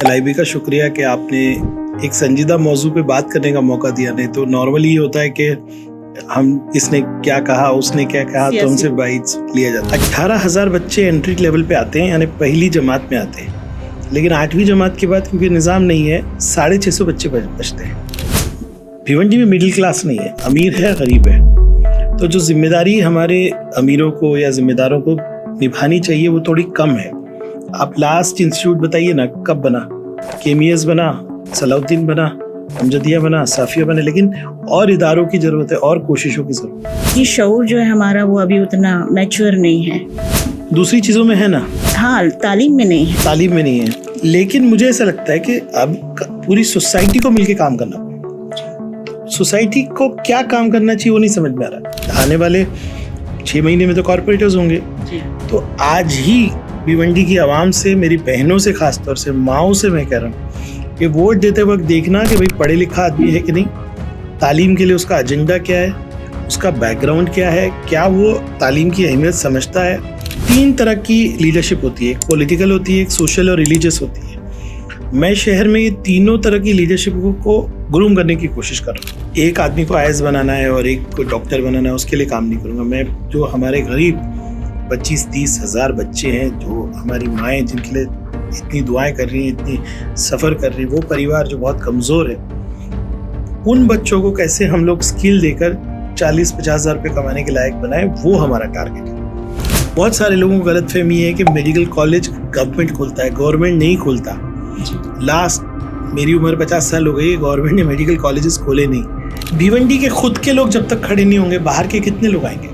LIB का शुक्रिया कि आपने एक संजीदा मौजू पे बात करने का मौका दिया। नहीं तो नॉर्मली ये होता है कि हम इसने क्या कहा उसने क्या कहा तो हमसे बाइट्स लिया जाता है। 18,000 बच्चे एंट्री लेवल पे आते हैं, यानी पहली जमात में आते हैं, लेकिन 8वीं जमात के बाद क्योंकि निज़ाम नहीं है 650 बच्चे बचते हैं। भिवंडी में मिडिल क्लास नहीं है, अमीर है गरीब है, तो जो जिम्मेदारी हमारे अमीरों को या जिम्मेदारों को निभानी चाहिए वो थोड़ी कम है। आप लास्ट इंस्टीट्यूट बताइए ना, कब बना? KMES बना, सलाउद्दीन बना, अमजदिया बना, साफिया बने, लेकिन और इदारों की ज़रूरत है और कोशिशों की ज़रूरत है। ये शऊर जो है हमारा वो अभी उतना मैच्योर नहीं है। दूसरी चीज़ों में है ना, हाँ, तालीम में नहीं है। तालीम में नहीं है, लेकिन मुझे ऐसा लगता है कि अब पूरी सोसाइटी को मिलके काम करना पड़ेगा। सोसाइटी को क्या काम करना चाहिए वो नहीं समझ में आ रहा। आने वाले 6 महीने में तो कॉर्पोरेटर्स होंगे, तो आज ही भिवंडी की आवाम से, मेरी बहनों से, खासतौर से माओं से मैं कह रहा हूँ कि वोट देते वक्त देखना कि भाई पढ़े लिखा आदमी है कि नहीं, तालीम के लिए उसका एजेंडा क्या है, उसका बैकग्राउंड क्या है, क्या वो तालीम की अहमियत समझता है। 3 तरह की लीडरशिप होती है, एक पॉलिटिकल होती है, एक सोशल और रिलीजियस होती है। मैं शहर में ये तीनों तरह की लीडरशिप को ग्रूम करने की कोशिश कर रहा हूँ। एक आदमी को IAS बनाना है और एक को डॉक्टर बनाना है, उसके लिए काम नहीं करूँगा मैं। जो हमारे गरीब 25-30 हज़ार बच्चे हैं, जो हमारी माएँ जिनके लिए इतनी दुआएं कर रही हैं, इतनी सफ़र कर रही हैं, वो परिवार जो बहुत कमज़ोर है, उन बच्चों को कैसे हम लोग स्किल देकर 40-50 हज़ार रुपये कमाने के लायक बनाएं, वो हमारा टारगेट है। बहुत सारे लोगों को गलतफहमी है कि मेडिकल कॉलेज गवर्नमेंट खोलता है, गवर्नमेंट नहीं खोलता। लास्ट मेरी उम्र 50 साल हो गई, गवर्नमेंट ने मेडिकल कॉलेजेस खोले नहीं। भिवंडी के खुद के लोग जब तक खड़े नहीं होंगे, बाहर के कितने लोग आएंगे?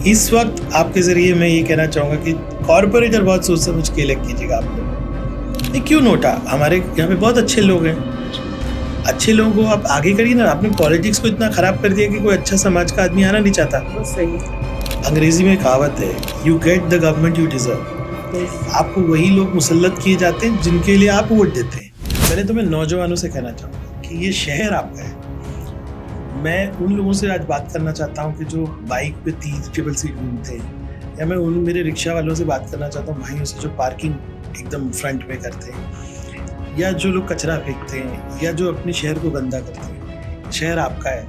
इस वक्त आपके ज़रिए मैं ये कहना चाहूँगा कि कॉर्पोरेटर बहुत सोच समझ के इलेक्ट कीजिएगा आप लोग। ये क्यों नोटा, हमारे यहाँ पे बहुत अच्छे लोग हैं, अच्छे लोगों को आप आगे करिए ना। आपने पॉलिटिक्स को इतना ख़राब कर दिया कि कोई अच्छा समाज का आदमी आना नहीं चाहता। सही। अंग्रेजी में कहावत है, you get the government you deserve. आपको वही लोग मुसल्लत किए जाते हैं जिनके लिए आप वोट देते हैं। पहले तो मैं नौजवानों से कहना चाहूँगा कि ये शहर आपका है। मैं उन लोगों से आज बात करना चाहता हूँ कि जो बाइक पे 30 ट्रिपल सीट घूमते हैं, या मैं उन मेरे रिक्शा वालों से बात करना चाहता हूँ, भाइयों से जो पार्किंग एकदम फ्रंट में करते हैं, या जो लोग कचरा फेंकते हैं, या जो अपने शहर को गंदा करते हैं। शहर आपका है।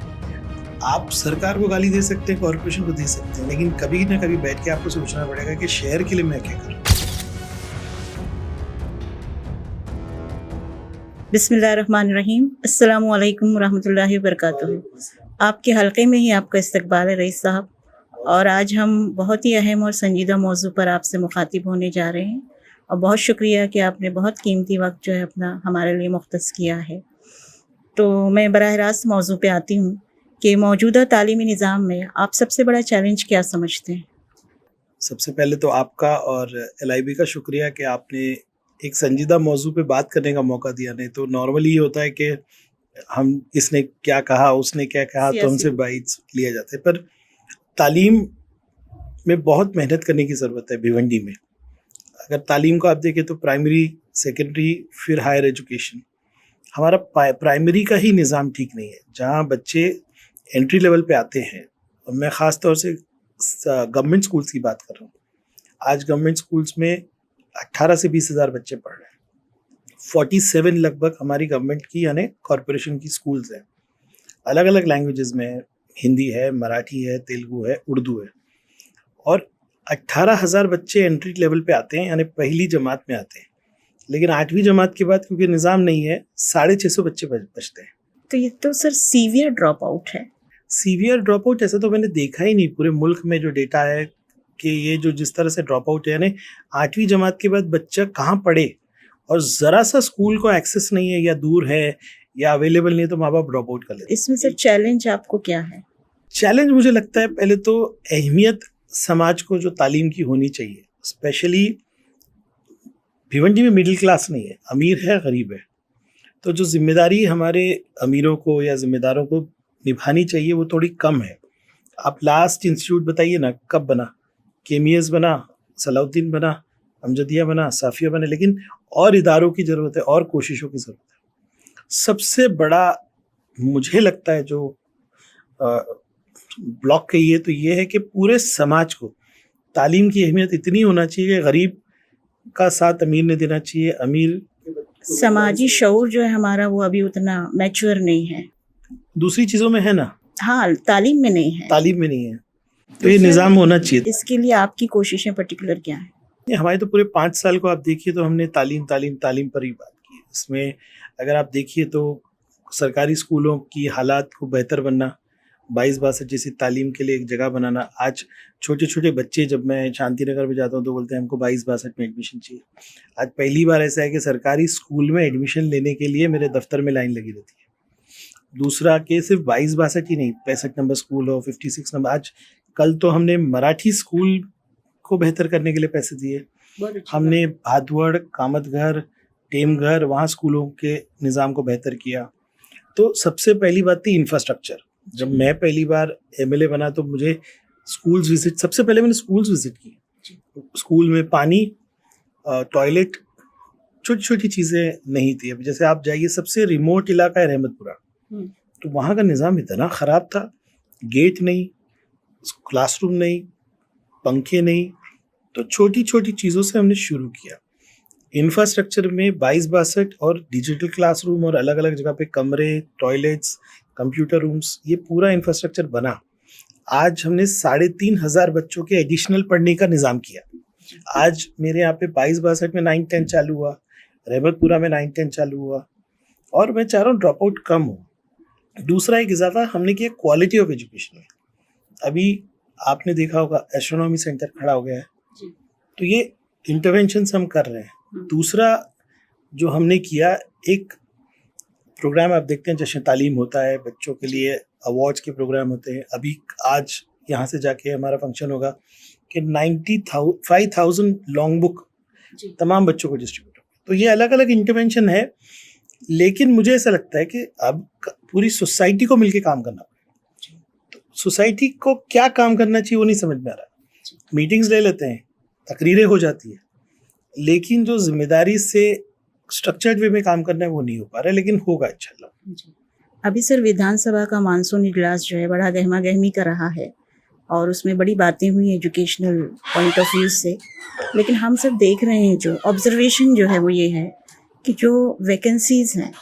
आप सरकार को गाली दे सकते हैं, कॉर्पोरेशन को दे सकते हैं, लेकिन कभी ना कभी बैठ के आपको सोचना पड़ेगा कि शहर के लिए मैं क्या करूँ। बिस्मिल्लाहिर्रहमानिर्रहीम। अस्सलामु अलैकुम रहमतुल्लाहि व बरकातुहू। आपके हल्के में ही आपका इस्तकबाल है रईस साहब, और आज हम बहुत ही अहम और संजीदा मौजू पर आपसे मुखातिब होने जा रहे हैं, और बहुत शुक्रिया कि आपने बहुत कीमती वक्त जो है अपना हमारे लिए मुख्तस किया है। तो मैं बराह रास्त मौजू पे आती हूँ कि मौजूदा तालीमी निज़ाम में आप सबसे बड़ा चैलेंज क्या समझते हैं? सबसे पहले तो आपका और LIB का शुक्रिया कि आपने एक संजीदा मौजू पे बात करने का मौका दिया। नहीं तो नॉर्मली ये होता है कि हम इसने क्या कहा उसने क्या कहा तो हमसे बाइट्स लिया जाता है। पर तालीम में बहुत मेहनत करने की ज़रूरत है भिवंडी में। अगर तालीम को आप देखें तो प्राइमरी, सेकेंडरी, फिर हायर एजुकेशन, हमारा प्राइमरी का ही निज़ाम ठीक नहीं है। जहाँ बच्चे एंट्री लेवल पे आते हैं, और मैं ख़ास तौर से गवर्नमेंट स्कूल्स की बात कर रहा हूँ। आज गवर्नमेंट स्कूल्स में 18 से 20 हज़ार बच्चे पढ़ रहे हैं। 47 लगभग हमारी गवर्नमेंट की यानी कॉरपोरेशन की स्कूल्स हैं, अलग अलग लैंग्वेजेस में, हिंदी है, मराठी है, तेलुगु है, उर्दू है, और 18,000 बच्चे एंट्री लेवल पे आते हैं, यानी पहली जमात में आते हैं, लेकिन 8वीं जमात के बाद क्योंकि निज़ाम नहीं है 650 बच्चे बचते हैं। तो ये तो सर सीवियर ड्रॉप आउट है। सीवियर ड्रॉप आउट ऐसा तो मैंने देखा ही नहीं पूरे मुल्क में। जो डेटा है कि ये जो जिस तरह से ड्रॉप आउट है, यानी 8वीं जमात के बाद बच्चा कहाँ पढ़े, और ज़रा सा स्कूल को एक्सेस नहीं है, या दूर है, या अवेलेबल नहीं है, तो माँ बाप ड्रॉप आउट कर लेते हैं। इसमें सर चैलेंज आपको क्या है? चैलेंज मुझे लगता है पहले तो अहमियत समाज को जो तालीम की होनी चाहिए, स्पेशली भिवंडी में मिडिल क्लास नहीं है, अमीर है गरीब है, तो जो जिम्मेदारी हमारे अमीरों को या जिम्मेदारों को निभानी चाहिए वो थोड़ी कम है। आप लास्ट इंस्टीट्यूट बताइए ना, कब बना? KMES बना, सलाउद्दीन बना, अमजदिया बना, साफिया बने, लेकिन और इदारों की ज़रूरत है और कोशिशों की ज़रूरत है। सबसे बड़ा मुझे लगता है जो ब्लॉक कहिए तो ये है कि पूरे समाज को तालीम की अहमियत इतनी होना चाहिए कि गरीब का साथ अमीर ने देना चाहिए, अमीर समाजी शऊर जो है हमारा वो अभी उतना मैच्योर नहीं है। दूसरी चीज़ों में है ना, हाँ, तालीम में नहीं है। तालीम में नहीं है, तो ये निज़ाम होना चाहिए। इसके लिए आपकी कोशिशें पर्टिकुलर क्या है? नहीं, हमारे तो पूरे 5 साल को आप देखिए तो हमने तालीम तालीम तालीम पर ही बात की। इसमें अगर आप देखिए तो सरकारी स्कूलों की हालात को बेहतर बनना, 22-62 जैसी तालीम के लिए एक जगह बनाना। आज छोटे-छोटे बच्चे, जब मैं शांति नगर में जाता हूँ तो बोलते हैं हमको 22-62 में एडमिशन चाहिए। आज पहली बार ऐसा है कि सरकारी स्कूल में एडमिशन लेने के लिए मेरे दफ्तर में लाइन लगी रहती है। दूसरा कि सिर्फ 22-62 ही नहीं, 65 नंबर स्कूल हो, 56 नंबर। आज कल तो हमने मराठी स्कूल को बेहतर करने के लिए पैसे दिए। हमने भादवड़, कामतघर, टेमघर, वहाँ स्कूलों के निज़ाम को बेहतर किया। तो सबसे पहली बात थी इंफ्रास्ट्रक्चर। जब मैं पहली बार एमएलए बना तो मुझे स्कूल्स विजिट, सबसे पहले मैंने स्कूल्स विजिट की। स्कूल में पानी, टॉयलेट, छोटी छोटी चीज़ें नहीं थी। अब जैसे आप जाइए, सबसे रिमोट इलाका है रहमतपुरा, तो वहाँ का निज़ाम इतना ख़राब था, गेट नहीं, क्लासरूम नहीं, पंखे नहीं। तो छोटी छोटी चीज़ों से हमने शुरू किया। इंफ्रास्ट्रक्चर में 22-62 और डिजिटल क्लासरूम और अलग अलग जगह पे कमरे, टॉयलेट्स, कंप्यूटर रूम्स, ये पूरा इंफ्रास्ट्रक्चर बना। आज हमने 3,500 बच्चों के एडिशनल पढ़ने का निज़ाम किया। आज मेरे यहाँ पे 22-62 में 9-10 चालू हुआ, रहमतपुरा में 9-10 चालू हुआ, और मैं चाह रहा हूँ ड्रॉप आउट कम हो। दूसरा एक इजाफा हमने किया क्वालिटी ऑफ एजुकेशन में। अभी आपने देखा होगा एस्ट्रोनॉमी सेंटर खड़ा हो गया है, तो ये इंटरवेंशंस हम कर रहे हैं। दूसरा जो हमने किया, एक प्रोग्राम आप देखते हैं जश्न तालीम होता है, बच्चों के लिए अवार्ड्स के प्रोग्राम होते हैं। अभी आज यहाँ से जाके हमारा फंक्शन होगा कि 95,000 लॉन्ग बुक तमाम बच्चों को डिस्ट्रीब्यूट होगा। तो ये अलग अलग इंटरवेंशन है, लेकिन मुझे ऐसा लगता है कि अब पूरी सोसाइटी को मिलके काम करना पड़ेगा। तो सोसाइटी को क्या काम करना चाहिए वो नहीं समझ में आ रहा। मीटिंग्स ले लेते हैं, तकरीरें हो जाती है, लेकिन जो जिम्मेदारी से स्ट्रक्चर्ड वे में काम करना है वो नहीं हो पा रहा है, लेकिन होगा इंशाल्लाह। अभी सर विधानसभा का मानसून इजलास जो है बड़ा गहमा गहमी का रहा है और उसमें बड़ी बातें हुई एजुकेशनल पॉइंट ऑफ व्यू से, लेकिन हम सब देख रहे हैं, जो ऑब्जर्वेशन जो है वो ये है कि जो वैकेंसीज़ हैं,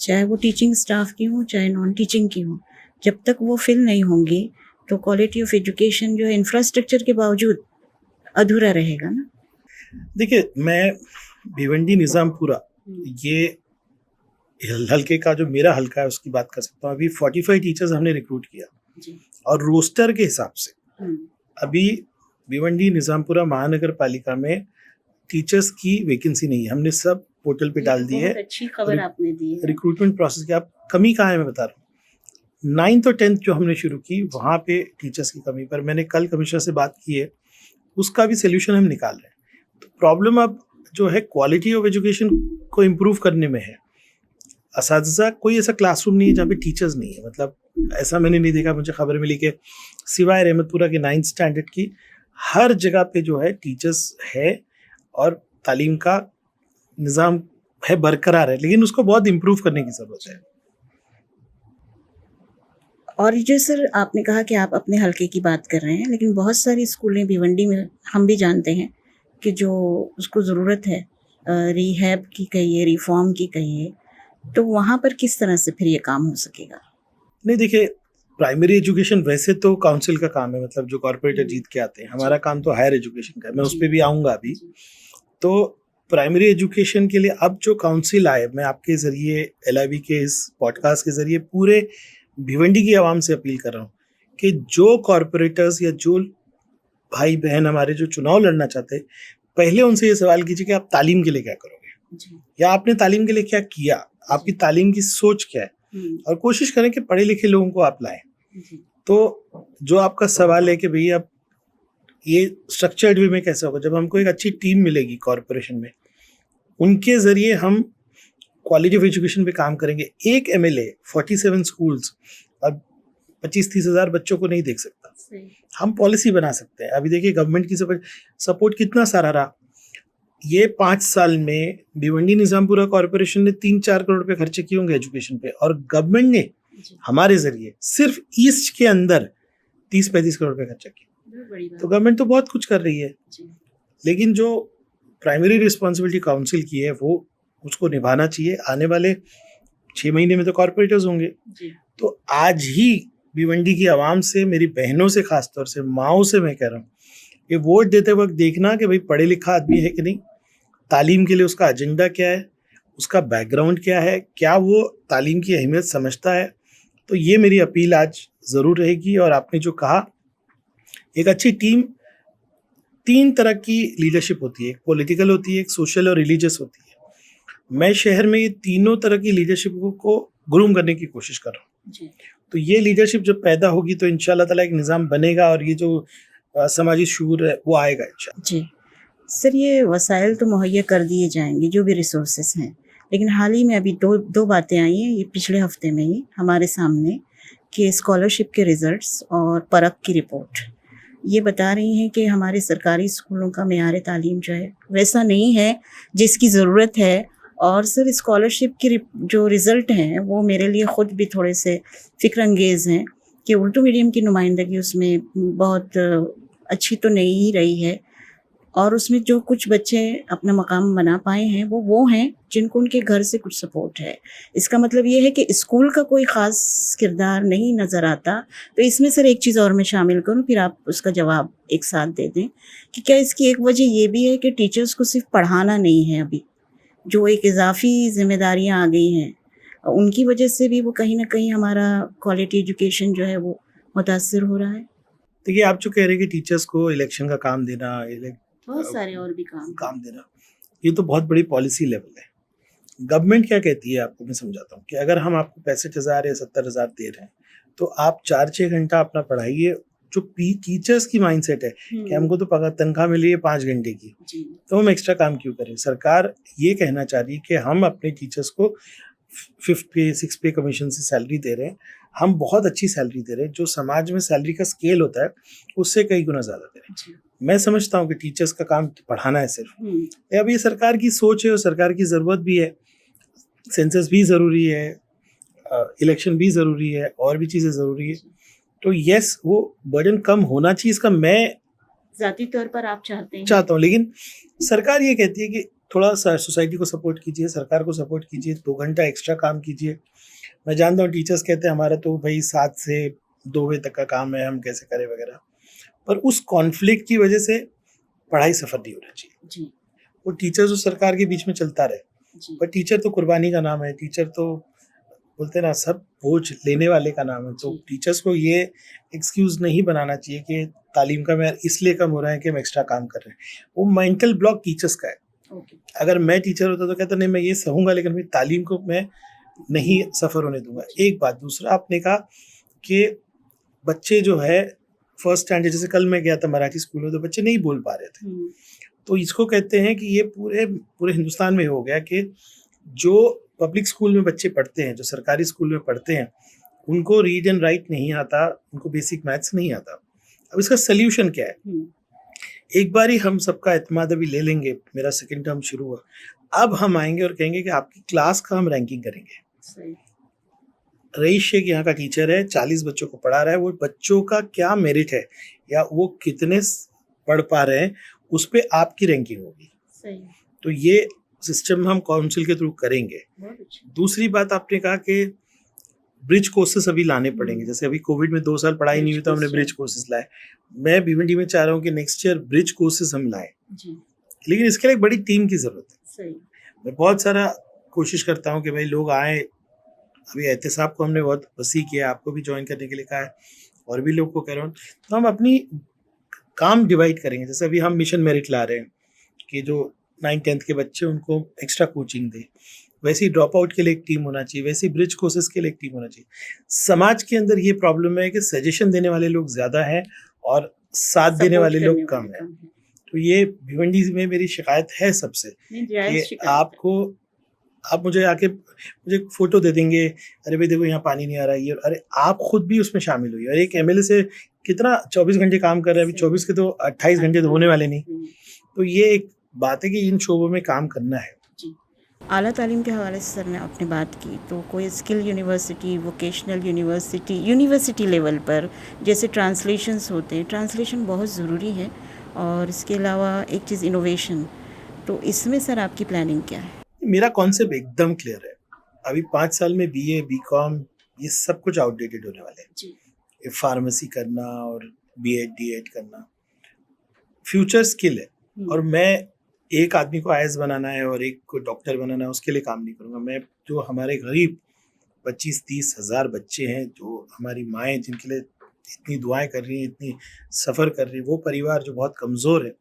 चाहे वो टीचिंग स्टाफ की हों चाहे नॉन टीचिंग की हों, जब तक वो फिल नहीं होंगी तो क्वालिटी ऑफ एजुकेशन जो है इंफ्रास्ट्रक्चर के बावजूद अधूरा रहेगा ना। देखिए, मैं भिवंडी निज़ामपुरा, ये हल्के का जो मेरा हल्का है उसकी बात कर सकता हूँ। अभी 45 टीचर्स हमने रिक्रूट किया और रोस्टर के हिसाब से अभी भिवंडी निज़ामपुरा महानगर पालिका में टीचर्स की वैकेंसी नहीं है। हमने सब पोर्टल पे डाल दी है। अच्छी खबर आपने दी है। रिक्रूटमेंट प्रोसेस की आप कमी कहाँ है मैं बता रहा हूँ। 9th और 10th जो हमने शुरू की, वहाँ पे टीचर्स की कमी पर मैंने कल कमिश्नर से बात की है, उसका भी सोल्यूशन हम निकाल रहे हैं। तो प्रॉब्लम अब जो है क्वालिटी ऑफ एजुकेशन को इम्प्रूव करने में है। असातिज़ा, कोई ऐसा क्लासरूम नहीं है जहाँ पे टीचर्स नहीं है, मतलब ऐसा मैंने नहीं देखा। मुझे खबर मिली कि सिवाय रहमतपुरा के 9th स्टैंडर्ड की हर जगह पे जो है टीचर्स है और तालीम का निज़ाम है, बरकरार है, लेकिन उसको बहुत इम्प्रूव करने की ज़रूरत है। और जो सर आपने कहा कि आप अपने हल्के की बात कर रहे हैं, लेकिन बहुत सारी स्कूलें भिवंडी में हम भी जानते हैं कि जो उसको ज़रूरत है रिहैब की कहिए, रिफॉर्म की कहिए, तो वहाँ पर किस तरह से फिर ये काम हो सकेगा? नहीं, देखिए, प्राइमरी एजुकेशन वैसे तो काउंसिल का काम है, मतलब जो कॉर्पोरेटर जीत के आते हैं। हमारा काम तो हायर एजुकेशन का है, मैं उस पर भी आऊँगा अभी। तो प्राइमरी एजुकेशन के लिए अब जो काउंसिल आए, मैं आपके ज़रिए LIV के इस पॉडकास्ट के ज़रिए पूरे भिवंडी की आवाम से अपील कर रहा हूँ कि जो कॉर्पोरेटर्स या जो भाई बहन हमारे जो चुनाव लड़ना चाहते हैं, पहले उनसे ये सवाल कीजिए कि आप तालीम के लिए क्या करोगे, या आपने तालीम के लिए क्या किया, आपकी तालीम की सोच क्या है, और कोशिश करें कि पढ़े लिखे लोगों को आप लाएं। तो जो आपका सवाल है कि भैया आप ये स्ट्रक्चर्ड वे में कैसे होगा, जब हमको एक अच्छी टीम मिलेगी कॉर्पोरेशन में, उनके ज़रिए हम क्वालिटी ऑफ एजुकेशन पे काम करेंगे। एक MLA 47 स्कूल्स और 25-30 हज़ार बच्चों को नहीं देख सकता। हम पॉलिसी बना सकते हैं। अभी देखिए गवर्नमेंट की सपोर्ट कितना सारा रहा। ये 5 साल में भिवंडी निज़ामपुरा कॉर्पोरेशन ने 3-4 करोड़ रुपए खर्चे किए होंगे एजुकेशन पे, और गवर्नमेंट ने हमारे ज़रिए सिर्फ ईस्ट के अंदर 30-35 करोड़ रुपए खर्चा किया। तो गवर्नमेंट तो बहुत कुछ कर रही है, लेकिन जो प्राइमरी रिस्पॉन्सिबिलिटी काउंसिल की है वो उसको निभाना चाहिए। आने वाले 6 महीने में तो कॉर्पोरेटर्स होंगे, तो आज ही भिवंडी की आवाम से, मेरी बहनों से, खासतौर से माओं से मैं कह रहा हूँ, ये वोट देते वक्त देखना कि भाई पढ़े लिखा आदमी है कि नहीं, तालीम के लिए उसका एजेंडा क्या है, उसका बैकग्राउंड क्या है, क्या वो तालीम की अहमियत समझता है। तो ये मेरी अपील आज ज़रूर रहेगी। और आपने जो कहा, एक अच्छी टीम, 3 तरह की लीडरशिप होती है, एक पॉलिटिकल होती है, एक सोशल और रिलीजियस होती है। मैं शहर में ये तीनों तरह की लीडरशिप को ग्रूम करने की कोशिश कर रहा हूँ। तो ये लीडरशिप जब पैदा होगी तो इंशाल्लाह ताला एक निज़ाम बनेगा और ये जो समाजी शूर है वो आएगा इंशाल्लाह। जी सर, ये वसाइल तो मुहैया कर दिए जाएंगे, जो भी रिसोर्सेज हैं, लेकिन हाल ही में अभी दो बातें आई हैं ये पिछले हफ्ते में ही हमारे सामने कि स्कॉलरशिप के रिज़ल्ट्स और परख की रिपोर्ट ये बता रही हैं कि हमारे सरकारी स्कूलों का मेयार तालीम जो है वैसा नहीं है जिसकी ज़रूरत है। और सर, स्कॉलरशिप की जो रिज़ल्ट हैं वो मेरे लिए ख़ुद भी थोड़े से फ़िक्र अंगेज़ हैं कि उर्दू मीडियम की नुमाइंदगी उसमें बहुत अच्छी तो नहीं ही रही है, और उसमें जो कुछ बच्चे अपना मकाम बना पाए हैं वो हैं जिनको उनके घर से कुछ सपोर्ट है। इसका मतलब ये है कि स्कूल का कोई ख़ास किरदार नहीं नज़र आता। तो इसमें सर एक चीज़ और मैं शामिल करूं, फिर आप उसका जवाब एक साथ दे दें कि क्या इसकी एक वजह ये भी है कि टीचर्स को सिर्फ पढ़ाना नहीं है, अभी जो एक इजाफी जिम्मेदारियां आ गई हैं उनकी वजह से भी वो कहीं ना कहीं हमारा क्वालिटी एजुकेशन जो है वो मुतासर हो रहा है। देखिए, आप जो कह रहे हैं कि टीचर्स को इलेक्शन का काम देना, बहुत सारे और भी काम देना, ये तो बहुत बड़ी पॉलिसी लेवल है। गवर्नमेंट क्या कहती है आपको मैं समझाता हूँ कि अगर हम आपको 65,000 या 70,000 दे रहे हैं तो आप 4-6 घंटा अपना पढ़ाइए। जो टीचर्स की माइंडसेट है कि हमको तो पगार तनख्वाह मिली है 5 घंटे की, तो हम एक्स्ट्रा काम क्यों करें। सरकार ये कहना चाह रही है कि हम अपने टीचर्स को 5th पे 6th पे कमीशन से सैलरी दे रहे हैं, हम बहुत अच्छी सैलरी दे रहे हैं, जो समाज में सैलरी का स्केल होता है उससे कई गुना ज़्यादा दे रहे हैं। मैं समझता हूँ कि टीचर्स का काम पढ़ाना है सिर्फ। अब ये सरकार की सोच है और सरकार की ज़रूरत भी है, सेंसस भी ज़रूरी है, इलेक्शन भी ज़रूरी है, और भी चीज़ें ज़रूरी है। तो यस, वो बर्डन कम होना चाहिए, इसका मैं ज़ाती तौर पर आप चाहता हूँ। लेकिन सरकार ये कहती है कि थोड़ा सा सोसाइटी को सपोर्ट कीजिए, सरकार को सपोर्ट कीजिए, 2 घंटा एक्स्ट्रा काम कीजिए। मैं जानता हूँ टीचर्स कहते हैं हमारा तो भाई 7 से 2 बजे तक का काम है, हम कैसे करें वगैरह, पर उस कॉन्फ्लिक्ट की वजह से पढ़ाई सफर नहीं होना चाहिए। वो टीचर्स और सरकार के बीच में चलता रहे, पर टीचर तो कुर्बानी का नाम है, टीचर तो बोलते ना सब बोझ लेने वाले का नाम है। तो टीचर्स को ये एक्सक्यूज नहीं बनाना चाहिए कि तालीम का मेयार इसलिए कम हो रहा है कि हम एक्स्ट्रा काम कर रहे हैं। वो मेंटल ब्लॉक टीचर्स का है। अगर मैं टीचर होता तो कहता नहीं, मैं ये सहूँगा लेकिन मेरी तालीम को मैं नहीं सफ़र होने दूंगा। एक बात। दूसरा, आपने कहा कि बच्चे जो है फर्स्ट स्टैंडर्ड, जैसे कल मैं गया था मराठी स्कूल में, तो बच्चे नहीं बोल पा रहे थे। तो इसको कहते हैं कि ये पूरे हिंदुस्तान में हो गया कि जो पब्लिक स्कूल में बच्चे पढ़ते हैं, जो सरकारी स्कूल में पढ़ते हैं, उनको रीड एंड राइट नहीं आता, उनको बेसिक मैथ्स नहीं आता। अब इसका सल्यूशन क्या है? एक बार ही हम सबका एतमाद अभी ले लेंगे, मेरा 2nd टर्म शुरू हुआ, अब हम आएंगे और कहेंगे कि आपकी क्लास का हम रैंकिंग करेंगे। रईस शेख यहाँ का टीचर है, 40 बच्चों को पढ़ा रहा है, वो बच्चों का क्या मेरिट है या वो कितने पढ़ पा रहे हैं उस पर आपकी रैंकिंग होगी। तो ये सिस्टम हम काउंसिल के थ्रू करेंगे। दूसरी बात, आपने कहा कि ब्रिज कोर्सेस अभी लाने पड़ेंगे। जैसे अभी कोविड में 2 साल पढ़ाई नहीं हुई तो हमने ब्रिज कोर्सेस लाए। मैं भिवंडी में चाह रहा हूँ कि नेक्स्ट ईयर ब्रिज कोर्सेस हम लाएं, लेकिन इसके लिए एक बड़ी टीम की जरूरत है। मैं बहुत सारा कोशिश करता हूँ कि भाई लोग आए। अभी एहतसाब को हमने बहुत वसी किया, आपको भी ज्वाइन करने के लिए कहा है और भी लोग को कह रहा हूँ। तो हम अपनी काम डिवाइड करेंगे। जैसे अभी हम मिशन मेरिट ला रहे हैं कि जो 9th-10th के बच्चे उनको एक्स्ट्रा कोचिंग दे, वैसे ही ड्रॉप आउट के लिए एक टीम होना चाहिए, वैसे ही ब्रिज कोर्सेज के लिए एक टीम होना चाहिए। समाज के अंदर ये प्रॉब्लम है कि सजेशन देने वाले लोग ज़्यादा हैं और साथ देने वाले लोग कम हैं। तो ये भिवंडी में मेरी शिकायत है सबसे कि आप मुझे आके मुझे फ़ोटो दे देंगे, अरे भाई देखो यहाँ पानी नहीं आ रहा है, अरे आप खुद भी उसमें शामिल हुई। और एक MLA से कितना 24 घंटे काम कर रहे हैं, अभी 24 के तो 28 घंटे तो होने वाले नहीं। तो ये एक बात है कि इन शोबों में काम करना है। आला तालीम के हवाले से सर ने आपने बात की, तो कोई skill university, vocational university level पर जैसे ट्रांसलेशंस होते हैं, ट्रांसलेशन बहुत ज़रूरी है, और इसके अलावा एक चीज़ इनोवेशन, तो इसमें सर आपकी प्लानिंग क्या है? मेरा कॉन्सेप्ट एकदम क्लियर है। अभी 5 साल में BA BCom ये सब कुछ आउटडेटेड होने वाले हैं। जी। ये फार्मेसी करना और B.Ed D.Ed करना फ्यूचर स्किल है। और मैं एक आदमी को IAS बनाना है और एक को डॉक्टर बनाना है उसके लिए काम नहीं करूँगा। मैं जो हमारे गरीब 25-30 हज़ार बच्चे हैं, जो हमारी माएँ जिनके लिए इतनी दुआएं कर रही हैं, इतनी सफ़र कर रही हैं, वो परिवार जो बहुत कमज़ोर है,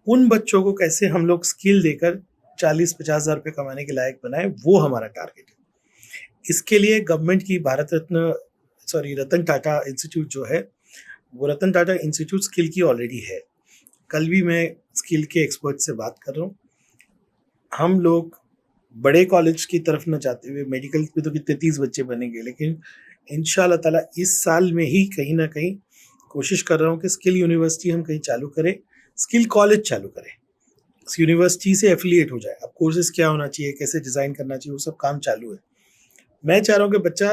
उन बच्चों को कैसे हम लोग स्किल देकर 40-50 हज़ार रुपये कमाने के लायक बनाए, वो हमारा टारगेट है। इसके लिए गवर्नमेंट की रतन टाटा इंस्टीट्यूट जो है, वो रतन टाटा इंस्टीट्यूट स्किल की ऑलरेडी है। कल भी मैं स्किल के एक्सपर्ट से बात कर रहा हूँ। हम लोग बड़े कॉलेज की तरफ न जाते हुए, मेडिकल में तो कितने 30 बच्चे बनेंगे, लेकिन इंशाल्लाह ताला इस साल में ही कहीं ना कहीं कोशिश कर रहा हूँ कि स्किल यूनिवर्सिटी हम कहीं चालू करें, स्किल कॉलेज चालू करें, यूनिवर्सिटी से एफिलिएट हो जाए। अब कोर्सेज क्या होना चाहिए, कैसे डिज़ाइन करना चाहिए, वो सब काम चालू है। मैं चाह रहा हूँ कि बच्चा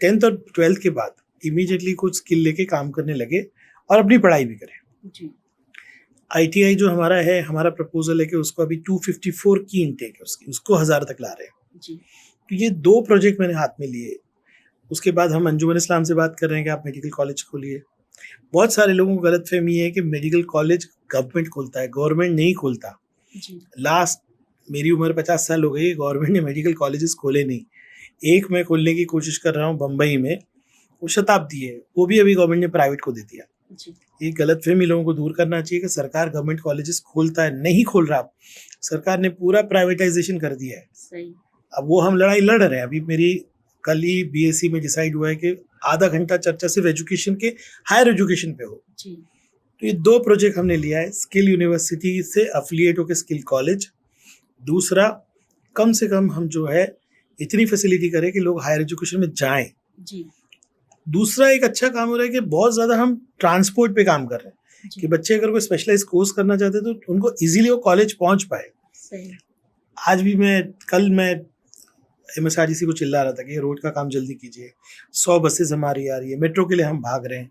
10th और 12th के बाद इमीडिएटली कुछ स्किल लेके काम करने लगे और अपनी पढ़ाई भी करे। जी। ITI जो हमारा है, हमारा प्रपोजल है कि उसको अभी 254 की इनटेक है उसको 1000 तक ला रहे हैं। जी। तो ये 2 प्रोजेक्ट मैंने हाथ में लिए। उसके बाद हम अंजुमन इस्लाम से बात कर रहे हैं कि आप मेडिकल कॉलेज खोलिए। बहुत सारे लोगों को गलतफहमी है कि मेडिकल कॉलेज गवर्नमेंट खोलता है, गवर्नमेंट नहीं खोलता। जी। लास्ट मेरी उम्र 50 साल हो गई, गवर्नमेंट ने मेडिकल कॉलेजेस खोले नहीं। एक मैं खोलने की कोशिश कर रहा हूँ बम्बई में, वो शताब्दी है, वो भी अभी गवर्नमेंट ने प्राइवेट को दे दिया। जी। ये गलतफहमी लोगों को दूर करना चाहिए कि सरकार गवर्नमेंट कॉलेजेस खोलता है, नहीं खोल रहा। सरकार ने पूरा प्राइवेटाइजेशन कर दिया है। सही। अब वो हम लड़ाई लड़ रहे हैं। अभी मेरी कल ही BSc में डिसाइड हुआ है कि आधा घंटा चर्चा सिर्फ एजुकेशन के, हायर एजुकेशन पे हो। जी। तो ये 2 प्रोजेक्ट हमने लिया है, स्किल यूनिवर्सिटी से अफिलिएट होकर स्किल कॉलेज। दूसरा, कम से कम हम जो है इतनी फैसिलिटी करें कि लोग हायर एजुकेशन में जाएं। जी। दूसरा एक अच्छा काम हो रहा है कि बहुत ज़्यादा हम ट्रांसपोर्ट पे काम कर रहे हैं कि बच्चे अगर कोई स्पेशलाइज कोर्स करना चाहते हैं तो उनको इजीली वो कॉलेज पहुंच पाए। सही। आज भी कल मैं MSRDC को चिल्ला रहा था कि ये रोड का काम जल्दी कीजिए, 100 बसेस हमारी आ रही है, मेट्रो के लिए हम भाग रहे हैं।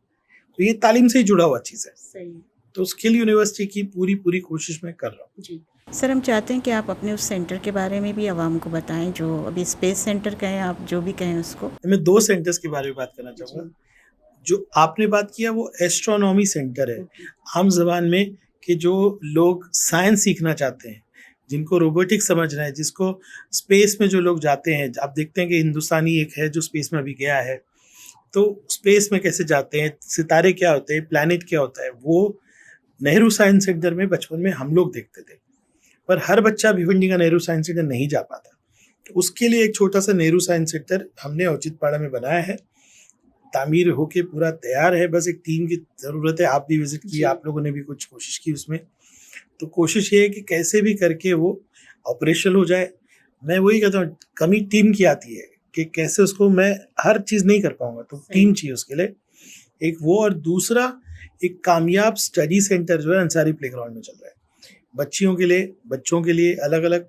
तो ये तालीम से ही जुड़ा हुआ चीज़ है। सही। तो स्किल यूनिवर्सिटी की पूरी कोशिश मैं कर रहा हूँ। जी सर, हम चाहते हैं कि आप अपने उस सेंटर के बारे में भी आवाम को बताएं जो अभी स्पेस सेंटर कहें, आप जो भी कहें उसको। मैं 2 सेंटर्स के बारे में बात करना चाहूँगा। जो आपने बात किया वो एस्ट्रोनॉमी सेंटर है, आम जबान में, कि जो लोग साइंस सीखना चाहते हैं, जिनको रोबोटिक्स समझना है, जिसको स्पेस में जो लोग जाते हैं। आप देखते हैं कि हिंदुस्तानी एक है जो स्पेस में अभी गया है, तो स्पेस में कैसे जाते हैं, सितारे क्या होते हैं, प्लैनेट क्या होता है, वो नेहरू साइंस सेंटर में बचपन में हम लोग देखते थे। पर हर बच्चा भिवंडी का नेहरू साइंस सेंटर नहीं जा पाता। तो उसके लिए एक छोटा सा नेहरू साइंस सेंटर हमने औचित्यपाड़ा में बनाया है, तामीर होके पूरा तैयार है। बस एक टीम की ज़रूरत है। आप भी विजिट किए, आप लोगों ने भी कुछ कोशिश की उसमें। तो कोशिश ये है कि कैसे भी करके वो ऑपरेशनल हो जाए। मैं वही कहता हूँ, कमी टीम की आती है कि कैसे उसको, मैं हर चीज़ नहीं कर पाऊंगा, तो टीम चाहिए उसके लिए। एक वो, और दूसरा एक कामयाब स्टडी सेंटर जो है अंसारी प्लेग्राउंड में चल रहा है। बच्चियों के लिए, बच्चों के लिए अलग अलग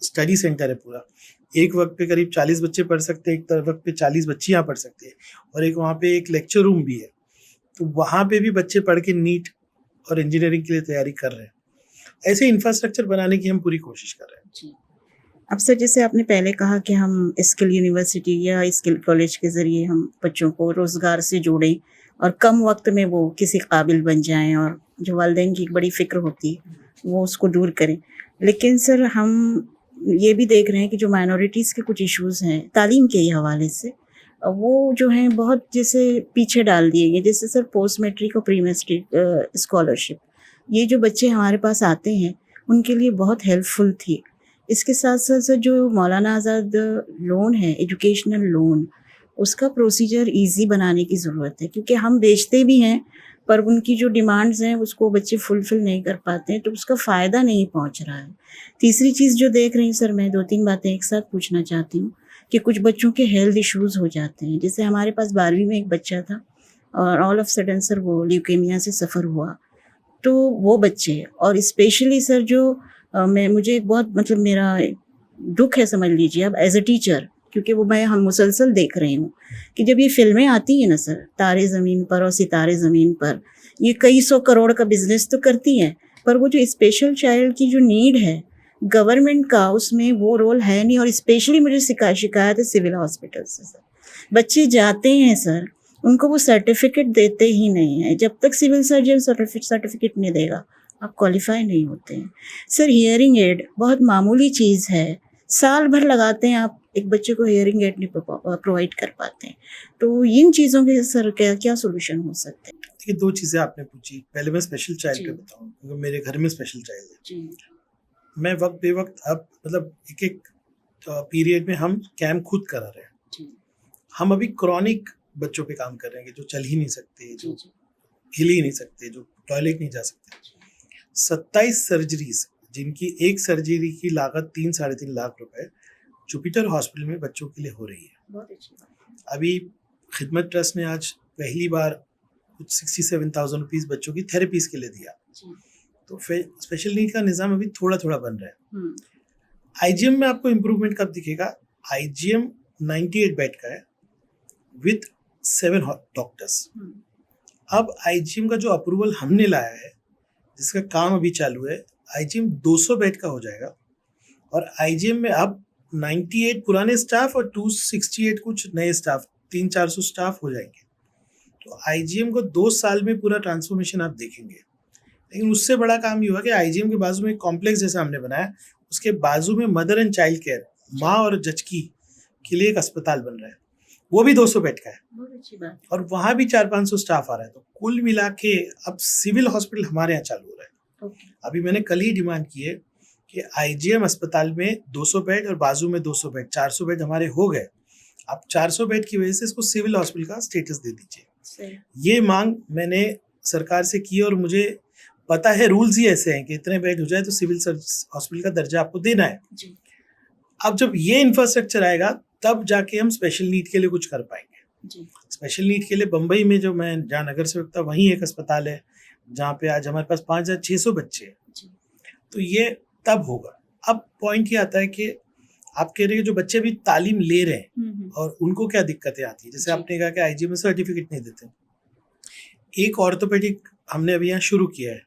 स्टडी सेंटर है पूरा। एक वक्त पे करीब 40 बच्चे पढ़ सकते हैं, एक वक्त पे 40 बच्चियाँ पढ़ सकती है, और एक वहाँ पे एक लेक्चर रूम भी है। तो वहाँ पे भी बच्चे पढ़ के नीट और इंजीनियरिंग के लिए तैयारी कर रहे हैं। ऐसे इंफ्रास्ट्रक्चर बनाने की हम पूरी कोशिश कर रहे हैं। जी। अब सर, जैसे आपने पहले कहा कि हम स्किल यूनिवर्सिटी या स्किल कॉलेज के ज़रिए हम बच्चों को रोज़गार से जोड़ें और कम वक्त में वो किसी काबिल बन जाएं, और जो वालिदैन की एक बड़ी फ़िक्र होती है वो उसको दूर करें। लेकिन सर, हम ये भी देख रहे हैं कि जो माइनॉरिटीज़ के कुछ इश्यूज़ हैं तालीम के हवाले से, वो जो हैं बहुत जैसे पीछे डाल दिए गए। जैसे सर पोस्ट मैट्रिक और प्री मैट्रिक स्कॉलरशिप, ये जो बच्चे हमारे पास आते हैं उनके लिए बहुत हेल्पफुल थी। इसके साथ साथ सर जो मौलाना आज़ाद लोन है, एजुकेशनल लोन, उसका प्रोसीजर ईज़ी बनाने की ज़रूरत है, क्योंकि हम बेचते भी हैं पर उनकी जो डिमांड्स हैं उसको बच्चे फुलफ़िल नहीं कर पाते हैं, तो उसका फ़ायदा नहीं पहुंच रहा है। तीसरी चीज़ जो देख रही हूँ सर, मैं 2-3 बातें एक साथ पूछना चाहती हूँ कि कुछ बच्चों के हेल्थ इश्यूज़ हो जाते हैं। जैसे हमारे पास 12वीं में एक बच्चा था और ऑल ऑफ सडन सर वो ल्यूकेमिया से सफ़र हुआ। तो वो बच्चे, और स्पेशली सर जो मुझे बहुत, मतलब मेरा दुख है समझ लीजिए अब एज ए टीचर, क्योंकि हम मुसलसल देख रही हूँ कि जब ये फिल्में आती हैं ना सर, तारे ज़मीन पर और सितारे ज़मीन पर, ये कई 100 करोड़ का बिजनेस तो करती हैं, पर वो जो स्पेशल चाइल्ड की जो नीड है गवर्नमेंट का उसमें वो रोल है नहीं। और स्पेशली मुझे शिकायत है सिविल हॉस्पिटल से सर। बच्चे जाते हैं सर, उनको वो सर्टिफिकेट देते ही नहीं है। जब तक सिविल सर्जन सर्टिफिकेट नहीं देगा आप क्वालिफाई नहीं होते हैं सर। हियरिंग एड बहुत मामूली चीज़ है, साल भर लगाते हैं आप एक बच्चे को हियरिंग एड नहीं प्रोवाइड कर पाते हैं। तो इन चीज़ों के सर क्या सोल्यूशन हो सकते हैं? देखिए, 2 चीज़ें आपने पूछी। पहले मैं स्पेशल चाइल्ड जी। पे बताऊँ, क्योंकि मेरे घर में स्पेशल चाइल्ड है। जी मैं वक्त बेवक्त अब मतलब एक पीरियड में हम कैंप खुद करा रहे हैं। जी हम अभी क्रॉनिक बच्चों पे काम कर रहे हैं कि जो चल ही नहीं सकते, जो जी हिल ही नहीं सकते, जो टॉयलेट नहीं जा सकते। 27 सर्जरीज, जिनकी एक सर्जरी की लागत 3-3.5 लाख रुपए जुपिटर हॉस्पिटल में बच्चों के लिए हो रही है। बहुत अच्छी बात। अभी खिदमत ट्रस्ट ने आज पहली बार कुछ 67,000 रुपीज़ बच्चों की थेरेपीज के लिए दिया। जी तो स्पेशल नीड का निज़ाम अभी थोड़ा थोड़ा बन रहा है। हम्म आईजीएम में आपको इम्प्रूवमेंट कब दिखेगा? आईजीएम 98 बेड का है विद 7 डॉक्टर्स। हम्म अब आईजीएम का जो अप्रूवल हमने लाया है, जिसका काम अभी चालू है, आईजीएम 200 बेड का हो जाएगा। और आईजीएम में अब 98 पुराने स्टाफ और 268 कुछ नए स्टाफ, 300-400 स्टाफ हो जाएंगे। तो आईजीएम को 2 साल में पूरा ट्रांसफॉर्मेशन आप देखेंगे। लेकिन उससे बड़ा काम ये हुआ कि आईजीएम के बाजू में एक कॉम्प्लेक्स जैसा हमने बनाया, उसके बाजू में मदर एंड चाइल्ड केयर, माँ और जचकी के लिए एक अस्पताल बन रहा है, वो भी 200 बेड का है। बहुत अच्छी बात। और वहाँ भी 400-500 स्टाफ आ रहा है। तो कुल मिला के अब सिविल हॉस्पिटल हमारे यहाँ चालू हो रहा है। ओके अभी मैंने कल ही डिमांड की है कि आईजीएम अस्पताल में 200 बेड और बाजू में 200 बेड, 400 बेड हमारे हो गए। अब 400 बेड की वजह से इसको सिविल हॉस्पिटल का स्टेटस दे दीजिए। सही। ये मांग मैंने सरकार से की और मुझे पता है रूल्स ही ऐसे हैं कि इतने बेड हो जाए तो सिविल हॉस्पिटल का दर्जा आपको देना है। जी अब जब ये इंफ्रास्ट्रक्चर आएगा तब जाके हम स्पेशल नीड के लिए कुछ कर पाएंगे। जी स्पेशल नीड के लिए बम्बई में जो मैं जहाँ नगर सेवक था वहीं एक अस्पताल है जहाँ पे आज हमारे पास 5,600 बच्चे हैं। जी तो ये तब होगा। अब पॉइंट ये आता है कि आप कह रहे हैं जो बच्चे अभी तालीम ले रहे हैं और उनको क्या दिक्कतें आती है। जैसे जी। आपने कहा कि आईजीएम में सर्टिफिकेट नहीं देते। एक ऑर्थोपेडिक हमने अभी यहाँ शुरू किया है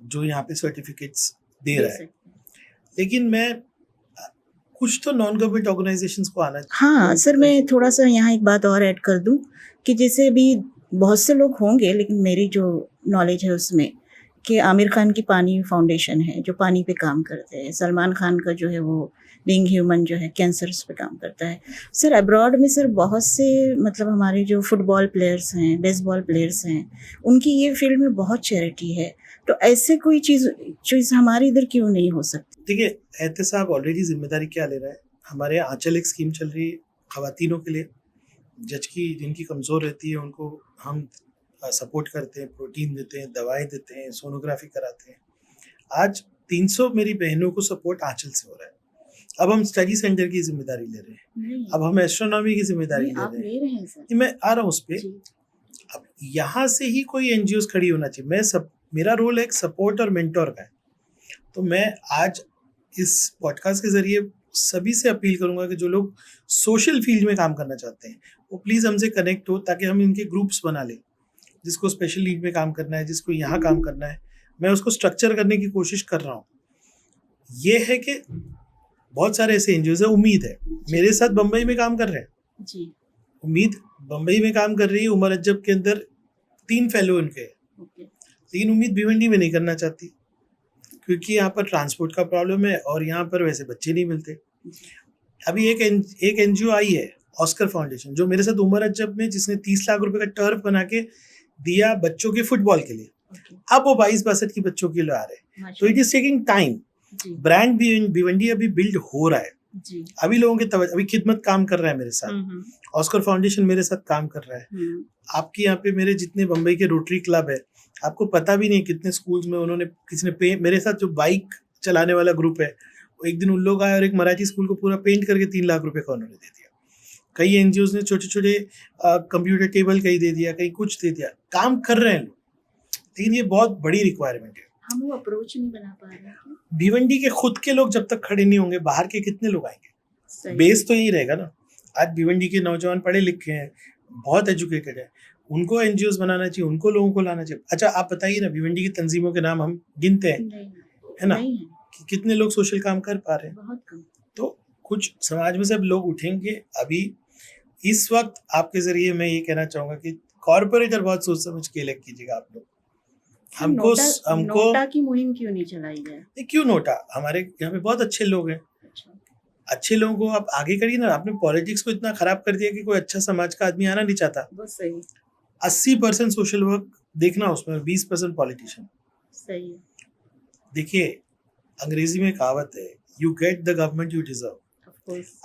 जो यहाँ पे सर्टिफिकेट्स दे रहा है। लेकिन मैं कुछ तो नॉन गवर्नमेंट ऑर्गेनाइजेशंस को आना चाहिए। हाँ सर, मैं थोड़ा सा यहाँ एक बात और ऐड कर दूँ कि जैसे अभी बहुत से लोग होंगे, लेकिन मेरी जो नॉलेज है उसमें कि आमिर खान की पानी फाउंडेशन है जो पानी पे काम करते हैं। सलमान खान का जो है वो बीइंग ह्यूमन जो है कैंसर्स पे काम करता है। सर अब्रॉड में सर बहुत से मतलब हमारे जो फुटबॉल प्लेयर्स हैं, बेसबॉल प्लेयर्स हैं, उनकी ये फील्ड में बहुत चैरिटी है। तो ऐसे कोई चीज़ हमारे इधर क्यों नहीं हो सकती? देखिए, एहतसाब ऑलरेडी जिम्मेदारी क्या ले रहा है। हमारे यहाँ आंचल एक स्कीम चल रही है खवातीनों के लिए, जबकि जिनकी कमज़ोर रहती है उनको हम सपोर्ट करते हैं, प्रोटीन देते हैं, दवाएं देते हैं, सोनोग्राफी कराते हैं। आज 300 मेरी बहनों को सपोर्ट आंचल से हो रहा है। अब हम स्टडी सेंटर की जिम्मेदारी ले रहे हैं, अब हम एस्ट्रोनॉमी की जिम्मेदारी ले रहे हैं। सर। मैं आ रहा हूँ उस पर। अब यहाँ से ही कोई एनजीओ खड़ी होना चाहिए। मेरा रोल एक सपोर्ट और मेंटोर का है। तो मैं आज इस पॉडकास्ट के जरिए सभी से अपील करूंगा कि जो लोग सोशल फील्ड में काम करना चाहते हैं वो प्लीज़ हमसे कनेक्ट हो, ताकि हम इनके ग्रुप्स बना लें। जिसको स्पेशल नीड में काम करना है, जिसको यहाँ काम करना है, मैं उसको स्ट्रक्चर करने की कोशिश कर रहा हूँ। ये है कि बहुत सारे ऐसे एनजीओ है, उम्मीद है मेरे साथ बम्बई में काम कर रहे हैं जी। उम्मीद बम्बई में काम कर रही है। उमर अज्जब के अंदर 3 फेलो उनके, लेकिन उम्मीद भिवंडी में नहीं करना चाहती क्योंकि यहाँ पर ट्रांसपोर्ट का प्रॉब्लम है और यहाँ पर वैसे बच्चे नहीं मिलते। अभी एक एनजीओ आई है ऑस्कर फाउंडेशन, जो मेरे साथ उमर अज्जब में, जिसने 30 लाख रुपए का टर्फ बना के दिया बच्चों के फुटबॉल के लिए। अब वो 22-62 की बच्चों के लिए आ रहे हैं। तो it is taking time. Brand Bhiwandi अभी बिल्ड हो रहा है। अभी लोगों के अभी खिदमत काम कर रहा है मेरे साथ, ऑस्कर फाउंडेशन मेरे साथ काम कर रहा है। आपके यहाँ पे मेरे जितने बम्बई के रोटरी क्लब है, आपको पता भी नहीं कितने स्कूल्स में उन्होंने किसी ने मेरे साथ जो बाइक चलाने वाला ग्रुप है, एक दिन उन लोग आए और एक मराठी स्कूल को पूरा पेंट करके 3 लाख रुपए का उन्होंने दे दिया। कई एनजीओज ने छोटे छोटे कंप्यूटर टेबल कहीं दे दिया, कहीं कुछ दे दिया। काम कर रहे हैं लोग, लेकिन ये बहुत बड़ी रिक्वायरमेंट है। हम वो अप्रोच नहीं बना पा रहे हैं। भिवंडी के खुद के लोग जब तक खड़े नहीं होंगे, बाहर के कितने लोग आएंगे? बेस तो यही रहेगा ना। आज भिवंडी के नौजवान पढ़े लिखे हैं, बहुत एजुकेटेड है, उनको एनजीओज बनाना चाहिए, उनको लोगों को लाना चाहिए। अच्छा आप बताइए ना, भिवंडी की तंजीमों के नाम हम गिनते हैं, है ना? कि कितने लोग सोशल काम कर पा रहे हैं। बहुत कम। तो कुछ समाज में से अब लोग उठेंगे। अभी इस वक्त आपके जरिए मैं ये कहना चाहूंगा कि कॉर्पोरेटर बहुत सोच समझ के इलेक्ट कीजिएगा आप लोग। हमको नोटा की मुहिम क्यों नहीं चलाई जाए? क्यों नोटा, हमारे यहाँ पे बहुत अच्छे लोग हैं। अच्छा। अच्छे लोगों को आप आगे करिए ना। आपने पॉलिटिक्स को इतना खराब कर दिया कि कोई अच्छा समाज का आदमी आना नहीं चाहता। बहुत सही। 80% सोशल वर्क देखना, उसमें 20% पॉलिटिशियन। सही है। देखिए, अंग्रेजी में कहावत है, you get the government you deserve.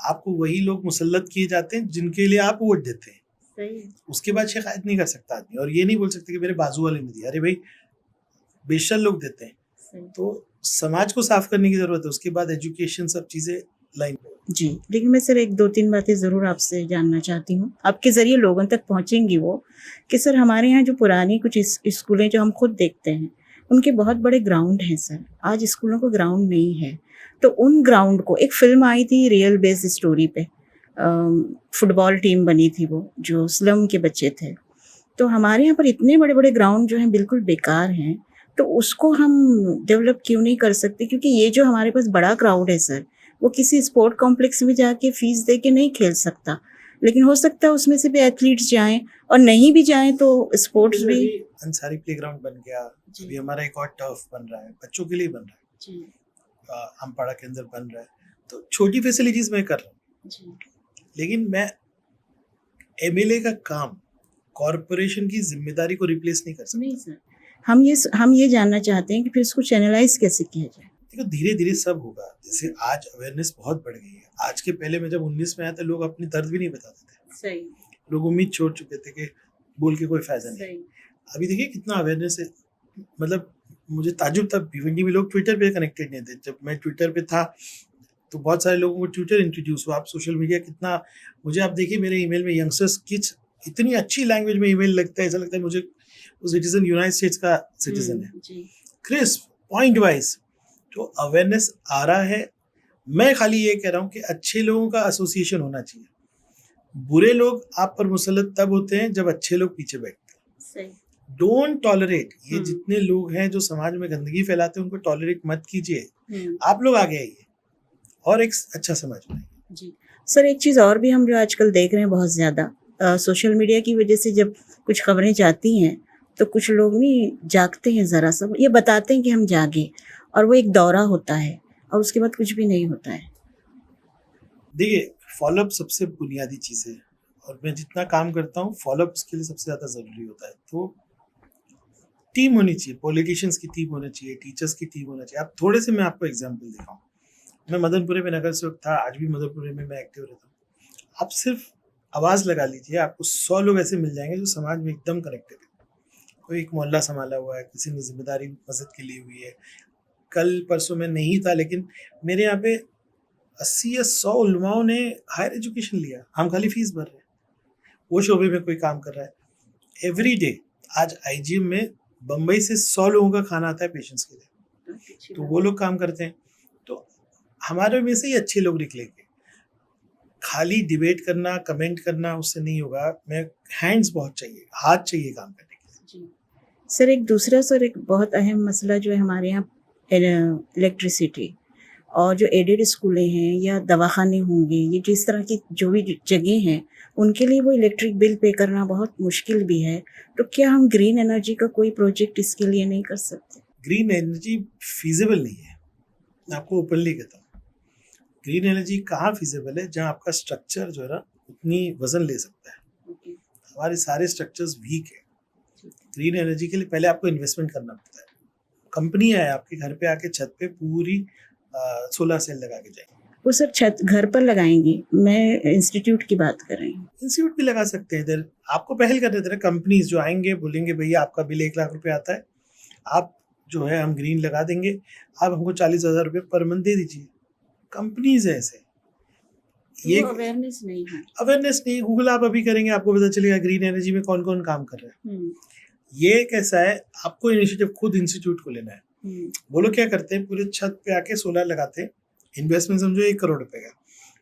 आपको वही लोग मुसल्लत किए जाते हैं जिनके लिए आप वोट देते हैं। सही है। उसके बाद शिकायत नहीं कर सकता आदमी, और ये नहीं बोल सकते कि मेरे बाजू वाले ने दिया। अरे भाई, बेशक लोग देते हैं। सही। तो समाज को साफ करने की जरूरत है। उसके बाद एजुकेशन, सब चीजें लाइन पे। जी, लेकिन मैं सर एक दो तीन बातें ज़रूर आपसे जानना चाहती हूँ। आपके ज़रिए लोगों तक पहुँचेंगी वो, कि सर हमारे यहाँ जो पुरानी कुछ स्कूलें जो हम खुद देखते हैं, उनके बहुत बड़े ग्राउंड हैं सर। आज स्कूलों को ग्राउंड नहीं है। तो उन ग्राउंड को, एक फ़िल्म आई थी रियल बेस्ड स्टोरी पे, फुटबॉल टीम बनी थी वो, जो स्लम के बच्चे थे। तो हमारे यहाँ पर इतने बड़े बड़े ग्राउंड जो हैं बिल्कुल बेकार हैं। तो उसको हम डेवलप क्यों नहीं कर सकते? क्योंकि ये जो हमारे पास बड़ा क्राउड है सर, वो किसी स्पोर्ट कॉम्प्लेक्स में जाके फीस दे के नहीं खेल सकता, लेकिन हो सकता है उसमें से भी एथलीट्स जाएं, और नहीं भी जाएं तो स्पोर्ट्स भी। अंसारी प्लेग्राउंड बन गया, अभी हमारा एक और टर्फ बन रहा है, बच्चों के लिए बन रहा है जी। अम्पाड़ा के अंदर बन रहा है। तो छोटी फैसिलिटीज मैं कर रहा हूँ जी। लेकिन मैं एमएलए का काम कॉर्पोरेशन की जिम्मेदारी को रिप्लेस नहीं कर सकता। नहीं सर, हम ये जानना चाहते हैं कि फिर इसको चैनलाइज कैसे किया जाए। देखो, धीरे धीरे सब होगा। जैसे आज अवेयरनेस बहुत बढ़ गई है। आज के पहले में जब 19 में आया था, लोग अपनी दर्द भी नहीं बताते थे। सही। लोग उम्मीद छोड़ चुके थे कि बोल के कोई फायदा नहीं। अभी देखिए कितना अवेयरनेस है। मतलब मुझे ताजुब था, भिवंडी में लोग ट्विटर पे कनेक्टेड नहीं थे। जब मैं ट्विटर पे था तो बहुत सारे लोगों को ट्विटर इंट्रोड्यूस हुआ। आप सोशल मीडिया कितना, मुझे आप देखिए मेरे ईमेल में यंगस्टर्स किड्स, इतनी अच्छी लैंग्वेज में ईमेल लगता है, ऐसा लगता है मुझे वो सिटीजन यूनाइटेड स्टेट्स का सिटीजन है। क्रिस्प, पॉइंट वाइज जो अवेयरनेस आ रहा है। मैं खाली ये कह रहा हूँ कि अच्छे लोगों का एसोसिएशन होना चाहिए। बुरे लोग आप पर मुसल्लत तब होते हैं जब अच्छे लोग पीछे बैठते हैं। Don't tolerate. ये जितने लोग हैं जो समाज में गंदगी फैलाते हैं, उनको टॉलरेट मत कीजिए। आप लोग आगे आइए और एक अच्छा समाज बनाइए। जी सर, एक चीज़ और भी हम जो आजकल देख रहे हैं बहुत ज़्यादा, सोशल मीडिया की वजह से जब कुछ खबरें जाती हैं तो कुछ लोग नहीं जागते हैं, ज़रा सा ये बताते हैं कि हम जागे, और वो एक दौरा होता है और उसके बाद कुछ भी नहीं होता है। देखिए, फॉलोअप सबसे बुनियादी चीज़ है, और मैं जितना काम करता हूँ फॉलोअप उसके लिए सबसे ज़्यादा ज़रूरी होता है। तो टीम होनी चाहिए, पॉलिटिशियंस की टीम होनी चाहिए, टीचर्स की टीम होना चाहिए। आप थोड़े से मैं आपको एग्जाम्पल दिखाऊँ। मैं मदनपुरे में नगर सेवक था, आज भी मदनपुरे में मैं एक्टिव रहता हूँ। आप सिर्फ आवाज़ लगा लीजिए, आपको 100 लोग ऐसे मिल जाएंगे जो समाज में एकदम कनेक्टेड है। कोई एक मोहल्ला संभाला हुआ है, किसी ने जिम्मेदारी मस्जिद की ली हुई है। कल परसों में नहीं था, लेकिन मेरे यहाँ पे 80 या 100 उलमाओं ने हायर एजुकेशन लिया। हम खाली फीस भर रहे हैं, वो शोबे में कोई काम कर रहा है। एवरी डे आज आईजीएम में बम्बई से 100 लोगों का खाना आता है पेशेंट्स के लिए, तो वो लोग काम करते हैं। तो हमारे में से ही अच्छे लोग निकलेंगे। खाली डिबेट करना, कमेंट करना, उससे नहीं होगा। मैं हैंड्स बहुत चाहिए, हाथ चाहिए काम करने के लिए। सर एक दूसरा एक बहुत अहम मसला जो है हमारे यहाँ, इलेक्ट्रिसिटी, और जो एडेड स्कूलें हैं या दवाखाने होंगे, ये जिस तरह की जो भी जगह हैं, उनके लिए वो इलेक्ट्रिक बिल पे करना बहुत मुश्किल भी है। तो क्या हम ग्रीन एनर्जी का कोई प्रोजेक्ट इसके लिए नहीं कर सकते? ग्रीन एनर्जी फीजिबल नहीं है, मैं आपको ओपनली कहता हूँ। ग्रीन एनर्जी कहाँ फीजिबल है? जहाँ आपका स्ट्रक्चर जो है ना उतनी वजन ले सकता है। हमारे सारे स्ट्रक्चर्स वीक है। ग्रीन एनर्जी के लिए पहले आपको इन्वेस्टमेंट करना पड़ता है। कंपनी है आपके घर पे आके छत पे पूरी सोलर सेल लगा के जाएंगे। वो सर छत घर पर लगाएंगी, मैं इंस्टीट्यूट की बात कर रही हूँ। इंस्टीट्यूट भी लगा सकते हैं। इधर आपको पहल कर देते हैं कंपनीज जो आएंगे, बोलेंगे भैया आपका बिल 1 लाख रुपए आता है, आप जो है हम ग्रीन लगा देंगे, आप हमको 40,000 रुपये पर मंथ दे दीजिए। कंपनीज है ऐसे। ये अवेयरनेस नहीं है। अवेयरनेस नहीं। गूगल आप अभी करेंगे, आपको पता चलेगा ग्रीन एनर्जी में कौन कौन काम कर रहा है। ये कैसा है, आपको इनिशिएटिव खुद इंस्टीट्यूट को लेना है। वो लोग क्या करते हैं, पूरे छत पे आके सोलर लगाते हैं। इन्वेस्टमेंट समझो 1 करोड़ रुपए का।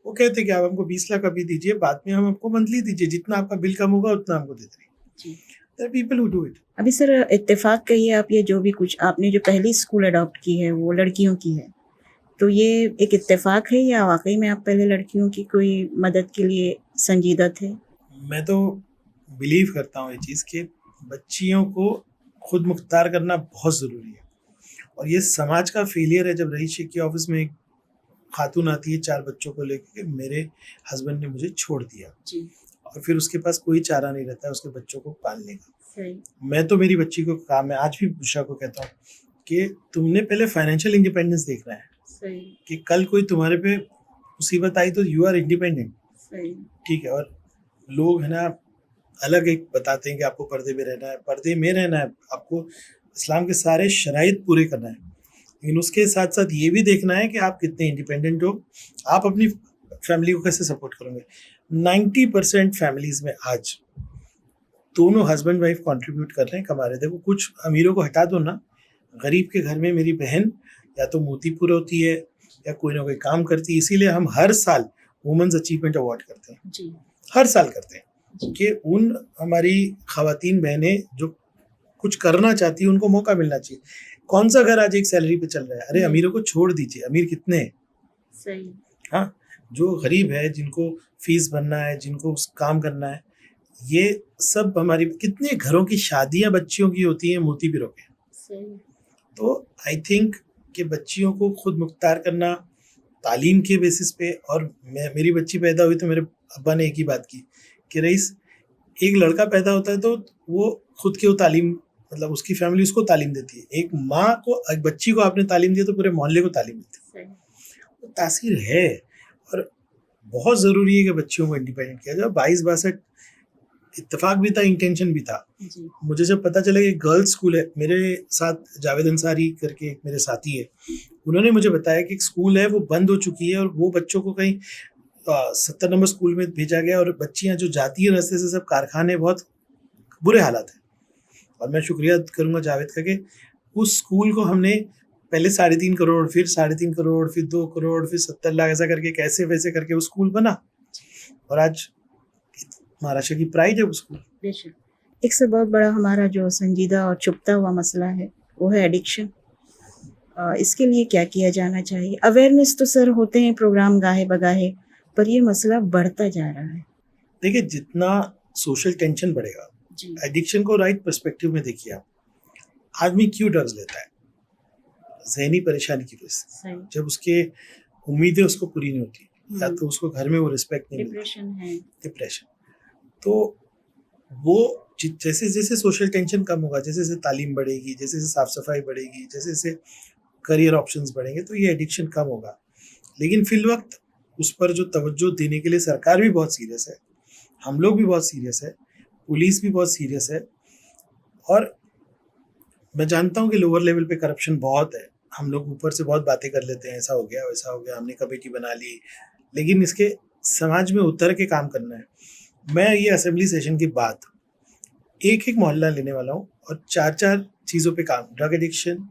वो कहते हैं कि आप हमको 20 लाख अभी दीजिए, बाद में हम आपको मंथली दीजिए, जितना आपका बिल कम होगा उतना हमको दे देंगे। There are people who do it. अभी सर इत्तेफाक कहिए आप, ये जो भी कुछ आपने जो पहली स्कूल अडॉप्ट की है वो लड़कियों की है, तो ये एक इत्तेफाक है या वाकई में आप पहले लड़कियों की कोई मदद के लिए संजीदा थे? मैं तो बिलीव करता हूँ ये चीज़ कि बच्चियों को खुद मुख्तार करना बहुत ज़रूरी है। और ये समाज का फेलियर है जब रईस शेख के ऑफिस में एक खातून आती है 4 बच्चों को लेके कि मेरे हस्बैंड ने मुझे छोड़ दिया, जी, और फिर उसके पास कोई चारा नहीं रहता है उसके बच्चों को पालने का। सही, मैं तो मेरी बच्ची को काम है, आज भी बुशरा को कहता हूँ कि तुमने पहले फाइनेंशियल इंडिपेंडेंस देखना है सही, कि कल कोई तुम्हारे पे मुसीबत आई तो यू आर इंडिपेंडेंट। सही, ठीक है। और लोग है ना अलग एक बताते हैं कि आपको पर्दे में रहना है, पर्दे में रहना है, आपको इस्लाम के सारे शराइत पूरे करना है, लेकिन उसके साथ साथ ये भी देखना है कि आप कितने इंडिपेंडेंट हो, आप अपनी फैमिली को कैसे सपोर्ट करोगे। 90% फैमिलीज में आज दोनों हस्बैंड वाइफ कंट्रीब्यूट कर रहे हैं, कमा रहे हैं। देखो कुछ अमीरों को हटा दो ना, गरीब के घर में मेरी बहन या तो मोतीपुर होती है या कोई ना कोई काम करती है, इसीलिए हम हर साल वुमेन्स अचीवमेंट अवार्ड करते हैं, जी, हर साल करते हैं जी, कि उन हमारी खवातीन बहनें जो कुछ करना चाहती है उनको मौका मिलना चाहिए। कौन सा घर आज एक सैलरी पे चल रहा है? अरे अमीरों को छोड़ दीजिए, अमीर कितने हैं? सही, हाँ, जो गरीब है, जिनको फीस भरना है, जिनको काम करना है, ये सब हमारी कितने घरों की शादियां बच्चियों की होती हैं मोतीबिरों के। सही, तो आई थिंक कि बच्चियों को खुद मुख्तार करना तालीम के बेसिस पे। और मेरी बच्ची पैदा हुई तो मेरे अब्बा ने एक ही बात की कि रईस, एक लड़का पैदा होता है तो वो खुद की वो तालीम, मतलब उसकी फैमिली उसको तालीम देती है। एक माँ को, एक बच्ची को आपने तालीम दी तो पूरे मोहल्ले को तालीम देती है। सही, तो तासीर है। और बहुत ज़रूरी है कि बच्चियों को इंडिपेंडेंट किया जाए। 22-62 इत्तेफाक भी था, इंटेंशन भी था। जी, मुझे जब पता चला कि गर्ल्स स्कूल है, मेरे साथ जावेद अंसारी करके एक मेरे साथी है, उन्होंने मुझे बताया कि एक स्कूल है वो बंद हो चुकी है और वो बच्चों को कहीं 70 नंबर स्कूल में भेजा गया, और बच्चियां जो जाती है रास्ते से सब कारखाने, बहुत बुरे हालात हैं। और मैं शुक्रिया करूंगा जावेद का कि उस स्कूल को हमने पहले 3.5 करोड़, फिर 3.5 करोड़, फिर 2 करोड़, फिर 70 लाख, ऐसा करके कैसे वैसे करके वो स्कूल बना, और आज महाराष्ट्र की प्राइड है वो स्कूल। बेशक। एक से बहुत बड़ा हमारा जो संजीदा और छुपता हुआ मसला है वो है एडिक्शन। इसके लिए क्या किया जाना चाहिए? अवेयरनेस तो सर होते हैं प्रोग्राम गाहे बगाहे, पर ये मसला बढ़ता जा रहा है। देखिए, जितना सोशल टेंशन बढ़ेगा, जी, एडिक्शन को राइट पर्सपेक्टिव में देखिए आप, आदमी क्यों ड्रग्स लेता है? जहनी परेशानी की वजह से। सही, जब उसके उम्मीदें उसको पूरी नहीं होती, या तो उसको घर में वो रिस्पेक्ट नहीं मिलती, डिप्रेशन है, डिप्रेशन, तो वो जैसे जैसे सोशल टेंशन कम होगा, जैसे जैसे तालीम बढ़ेगी, जैसे जैसे साफ सफाई बढ़ेगी, जैसे जैसे करियर ऑप्शंस बढ़ेंगे, तो ये एडिक्शन कम होगा। लेकिन फिल वक्त उस पर जो तवज्जो देने के लिए सरकार भी बहुत सीरियस है, हम लोग भी बहुत सीरियस है, पुलिस भी बहुत सीरियस है। और मैं जानता हूँ कि लोअर लेवल पे करप्शन बहुत है, हम लोग ऊपर से बहुत बातें कर लेते हैं, ऐसा हो गया वैसा हो गया, हमने कमेटी बना ली, लेकिन इसके समाज में उतर के काम करना है। मैं ये असेंबली सेशन के बाद एक एक मोहल्ला लेने वाला हूँ और 4-4 चीज़ों पे काम, ड्रग एडिक्शन,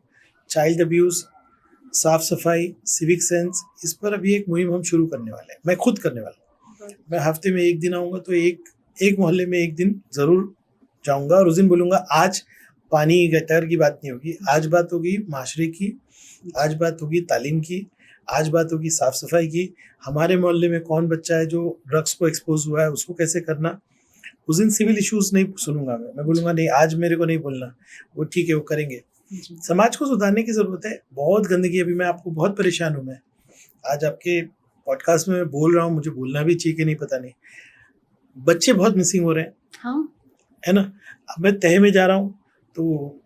चाइल्ड अब्यूज़, साफ सफाई, सिविक सेंस, इस पर अभी एक मुहिम हम शुरू करने वाले हैं। मैं खुद करने वाला हूँ। मैं हफ्ते में 1 दिन आऊँगा, तो एक मोहल्ले में 1 दिन ज़रूर जाऊँगा, और उस दिन बोलूँगा आज पानी गटर की बात नहीं होगी, आज बात होगी माशरे की, आज बात होगी तालीम की, आज बात होगी साफ सफाई की। हमारे मोहल्ले में कौन बच्चा है जो ड्रग्स को एक्सपोज हुआ है, उसको कैसे करना। उस दिन सिविल इश्यूज नहीं सुनूंगा मैं बोलूँगा नहीं, आज मेरे को नहीं बोलना, वो ठीक है, वो करेंगे। जी, समाज को सुधारने की ज़रूरत है, बहुत गंदगी। अभी मैं आपको बहुत परेशान हूँ, मैं आज आपके पॉडकास्ट में मैं बोल रहा हूँ, मुझे बोलना भी चाहिए कि नहीं पता नहीं। बच्चे बहुत मिसिंग हो रहे हैं, हाँ, है ना। अब मैं तह में जा रहा हूँ तो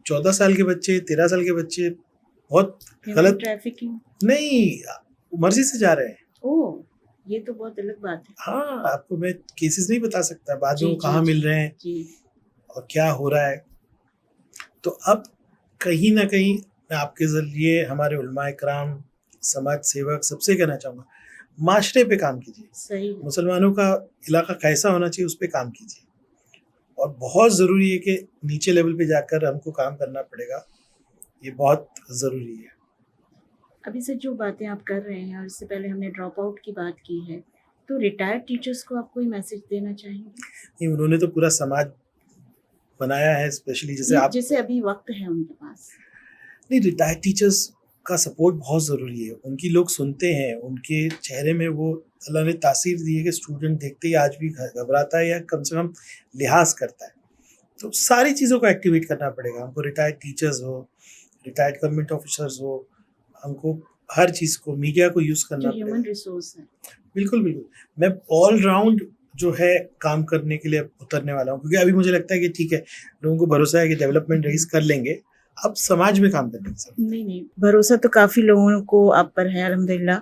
14 साल के बच्चे, 13 साल के बच्चे बहुत गलत, ट्रैफिकिंग, नहीं, मर्जी से जा रहे हैं। ओह, ये तो बहुत अलग बात है। हाँ, आपको मैं केसेस नहीं बता सकता बाद जी, में वो जी, कहाँ जी, मिल रहे हैं जी, और क्या हो रहा है। तो अब कहीं ना कहीं मैं आपके जरिए हमारे उलमा इकराम, समाज सेवक, सबसे कहना चाहूँगा, माशरे पे काम कीजिए। सही, मुसलमानों का इलाका कैसा होना चाहिए उस पर काम कीजिए। और बहुत ज़रूरी है कि नीचे लेवल पे जाकर हमको काम करना पड़ेगा, ये बहुत ज़रूरी है। अभी से जो बातें आप कर रहे हैं और इससे पहले हमने ड्रॉप आउट की बात की है, तो रिटायर्ड टीचर्स को आप कोई मैसेज देना चाहेंगे? नहीं, उन्होंने तो पूरा समाज बनाया है, स्पेशली जैसे आप, जैसे अभी वक्त है उनके पास। नहीं, रिटायर्ड टीचर्स का सपोर्ट बहुत ज़रूरी है। उनकी लोग सुनते हैं, उनके चेहरे में वो अल्लाह ने तासीर दी है कि स्टूडेंट देखते ही आज भी घबराता है या कम से कम लिहाज करता है। तो सारी चीज़ों को एक्टिवेट करना पड़ेगा हमको। रिटायर्ड टीचर्स हो, रिटायर्ड गवर्नमेंट ऑफिसर्स हो, हमको हर चीज़ को, मीडिया को यूज़ करना जो पड़ेगा। ह्यूमन रिसोर्स है। बिल्कुल, बिल्कुल। मैं ऑल राउंड जो है काम करने के लिए उतरने वाला हूँ, क्योंकि अभी मुझे लगता है कि ठीक है, लोगों को भरोसा है कि डेवलपमेंट रईस कर लेंगे, अब समाज में काम करने की ज़रूरत है। नहीं, भरोसा तो काफ़ी लोगों को आप पर है अल्हम्दुलिल्लाह।